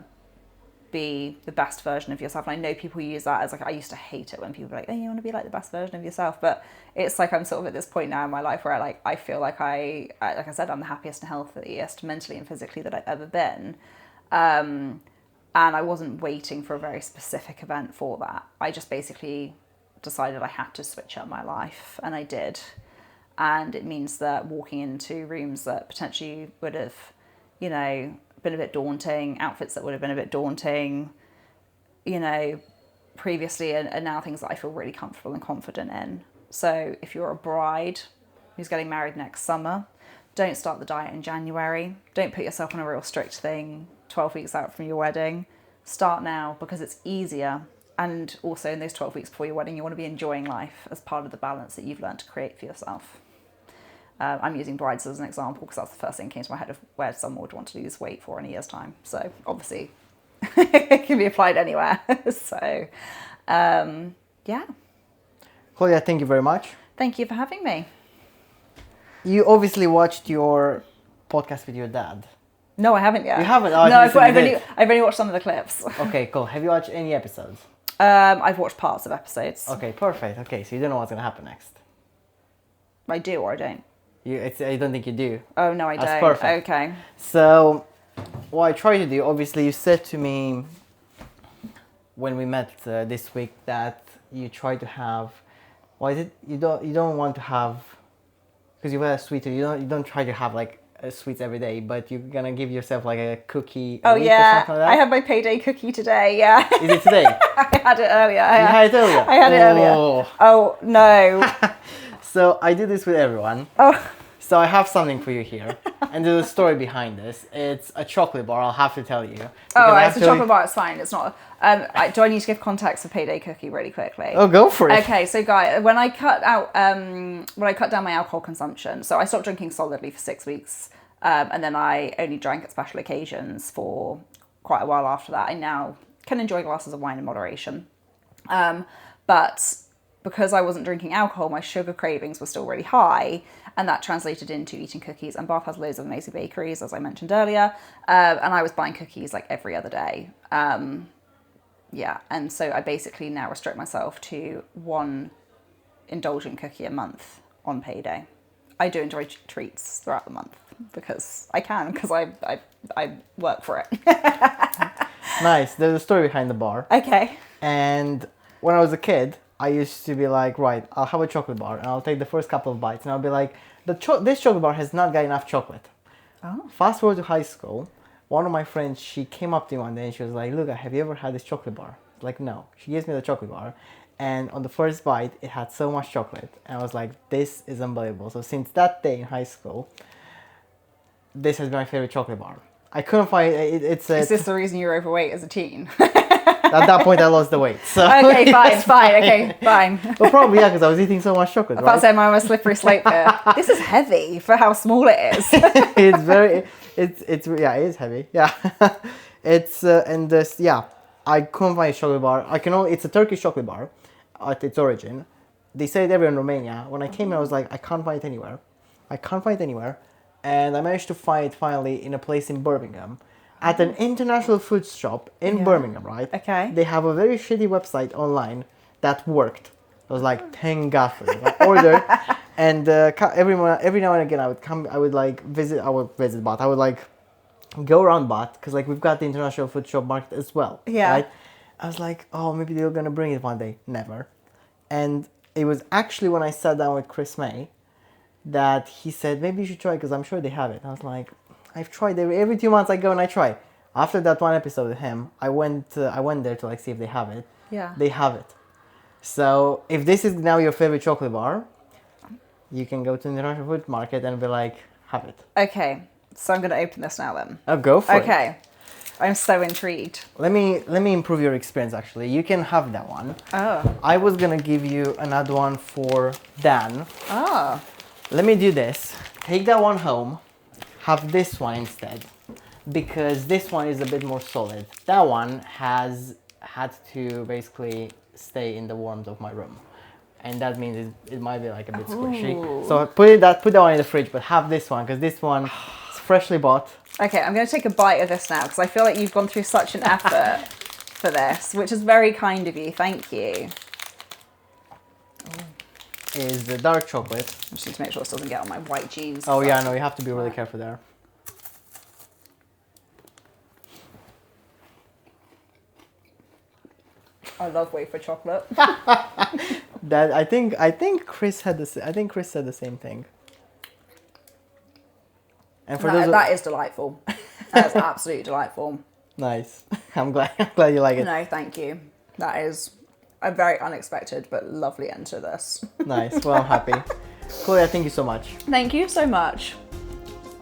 be the best version of yourself. And I know people use that as like, I used to hate it when people are like, oh, you want to be like the best version of yourself. But it's like, I'm sort of at this point now in my life where I feel like like I said, I'm the happiest and healthiest mentally and physically that I've ever been. And I wasn't waiting for a very specific event for that. I just basically decided I had to switch up my life, and I did. And it means that walking into rooms that potentially would have, you know, been a bit daunting, outfits that would have been a bit daunting, you know, previously, and now things that I feel really comfortable and confident in. So if you're a bride who's getting married next summer, don't start the diet in January. Don't put yourself on a real strict thing 12 weeks out from your wedding. Start now because it's easier. And also in those 12 weeks before your wedding, you want to be enjoying life as part of the balance that you've learned to create for yourself. I'm using brides as an example because that's the first thing that came to my head of where someone would want to lose weight for in a year's time. So obviously it can be applied anywhere. So yeah. Claudia, thank you very much. Thank you for having me. You obviously watched your podcast with your dad. No, I haven't yet. You haven't? No, I've only watched some of the clips. Okay, cool. Have you watched any episodes? I've watched parts of episodes. Okay, perfect. Okay, so you don't know what's going to happen next. I do or I don't. I don't think you do. Oh, no, I don't. That's perfect. Okay. So, what I try to do, obviously, you said to me when we met this week that you try to have. Why is it you don't want to have? Because you were a sweeter. You don't try to have like sweets every day, but you're gonna give yourself like a cookie. Oh week yeah, or something like that? I had my payday cookie today. Yeah. Is it today? I had it earlier. You had it earlier. I had it earlier. Oh no. So I do this with everyone. Oh. So I have something for you here, and there's a story behind this. It's a chocolate bar. I'll have to tell you. Oh, it's a chocolate bar. It's fine. It's not. Do I need to give context for payday cookie really quickly? Oh, go for it. Okay, so guys, when I cut down my alcohol consumption, so I stopped drinking solidly for 6 weeks, and then I only drank at special occasions for quite a while after that. I now can enjoy glasses of wine in moderation, but because I wasn't drinking alcohol, my sugar cravings were still really high, and that translated into eating cookies. And Bath has loads of amazing bakeries, as I mentioned earlier, and I was buying cookies like every other day. Yeah, and so I basically now restrict myself to one indulgent cookie a month on payday. I do enjoy treats throughout the month because I work for it. Nice. There's a story behind the bar. Okay. And when I was a kid, I used to be like, right, I'll have a chocolate bar and I'll take the first couple of bites and I'll be like, this chocolate bar has not got enough chocolate. Oh. Fast forward to high school, one of my friends, she came up to me one day and she was like, Luca, have you ever had this chocolate bar? I was like, no. She gives me the chocolate bar and on the first bite, it had so much chocolate. And I was like, this is unbelievable. So since that day in high school, this has been my favorite chocolate bar. I couldn't find it. Is this the reason you were overweight as a teen? At that point, I lost the weight. So okay, fine. Okay, fine. Well, probably yeah, because I was eating so much chocolate. I can't say I'm on a slippery slope here. This is heavy for how small it is. It's yeah, it is heavy. Yeah, it's and this yeah, I couldn't find a chocolate bar. It's a Turkish chocolate bar, at its origin. They say it everywhere in Romania. When I came here, I was like, I can't find it anywhere. And I managed to find it finally in a place in Birmingham. At an international food shop in Birmingham, right? Okay. They have a very shitty website online that worked. I was like, thank God for it. I ordered, and every now and again I would go around Bath because like we've got the international food shop market as well. Yeah. Right? I was like, oh, maybe they're gonna bring it one day. Never. And it was actually when I sat down with Chris May that he said maybe you should try because I'm sure they have it. I was like, I've tried every 2 months I go and I try. After that one episode with him, I went there to like see if they have it. Yeah. They have it. So if this is now your favorite chocolate bar, you can go to the international food market and be like, have it. Okay. So I'm going to open this now then. Oh, go for it. Okay. I'm so intrigued. Let me improve your experience actually. You can have that one. Oh. I was gonna give you another one for Dan. Oh. Let me do this. Take that one home. Have this one instead. Because this one is a bit more solid. That one has had to basically stay in the warmth of my room. And that means it might be like a bit squishy. So put that one in the fridge, but have this one because this one is freshly bought. Okay, I'm going to take a bite of this now because I feel like you've gone through such an effort for this, which is very kind of you. Thank you. Is the dark chocolate. I just need to make sure this doesn't get on my white jeans. Oh yeah, no, you have to be really careful there. I love wafer chocolate. That I think Chris had this. I think Chris said the same thing. And for those that is delightful. That is absolutely delightful. Nice. I'm glad you like it. No, thank you. That is a very unexpected but lovely end to this. Nice. Well, I'm happy. Claudia, thank you so much. Thank you so much.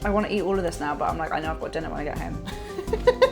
I want to eat all of this now, but I'm like, I know I've got dinner when I get home.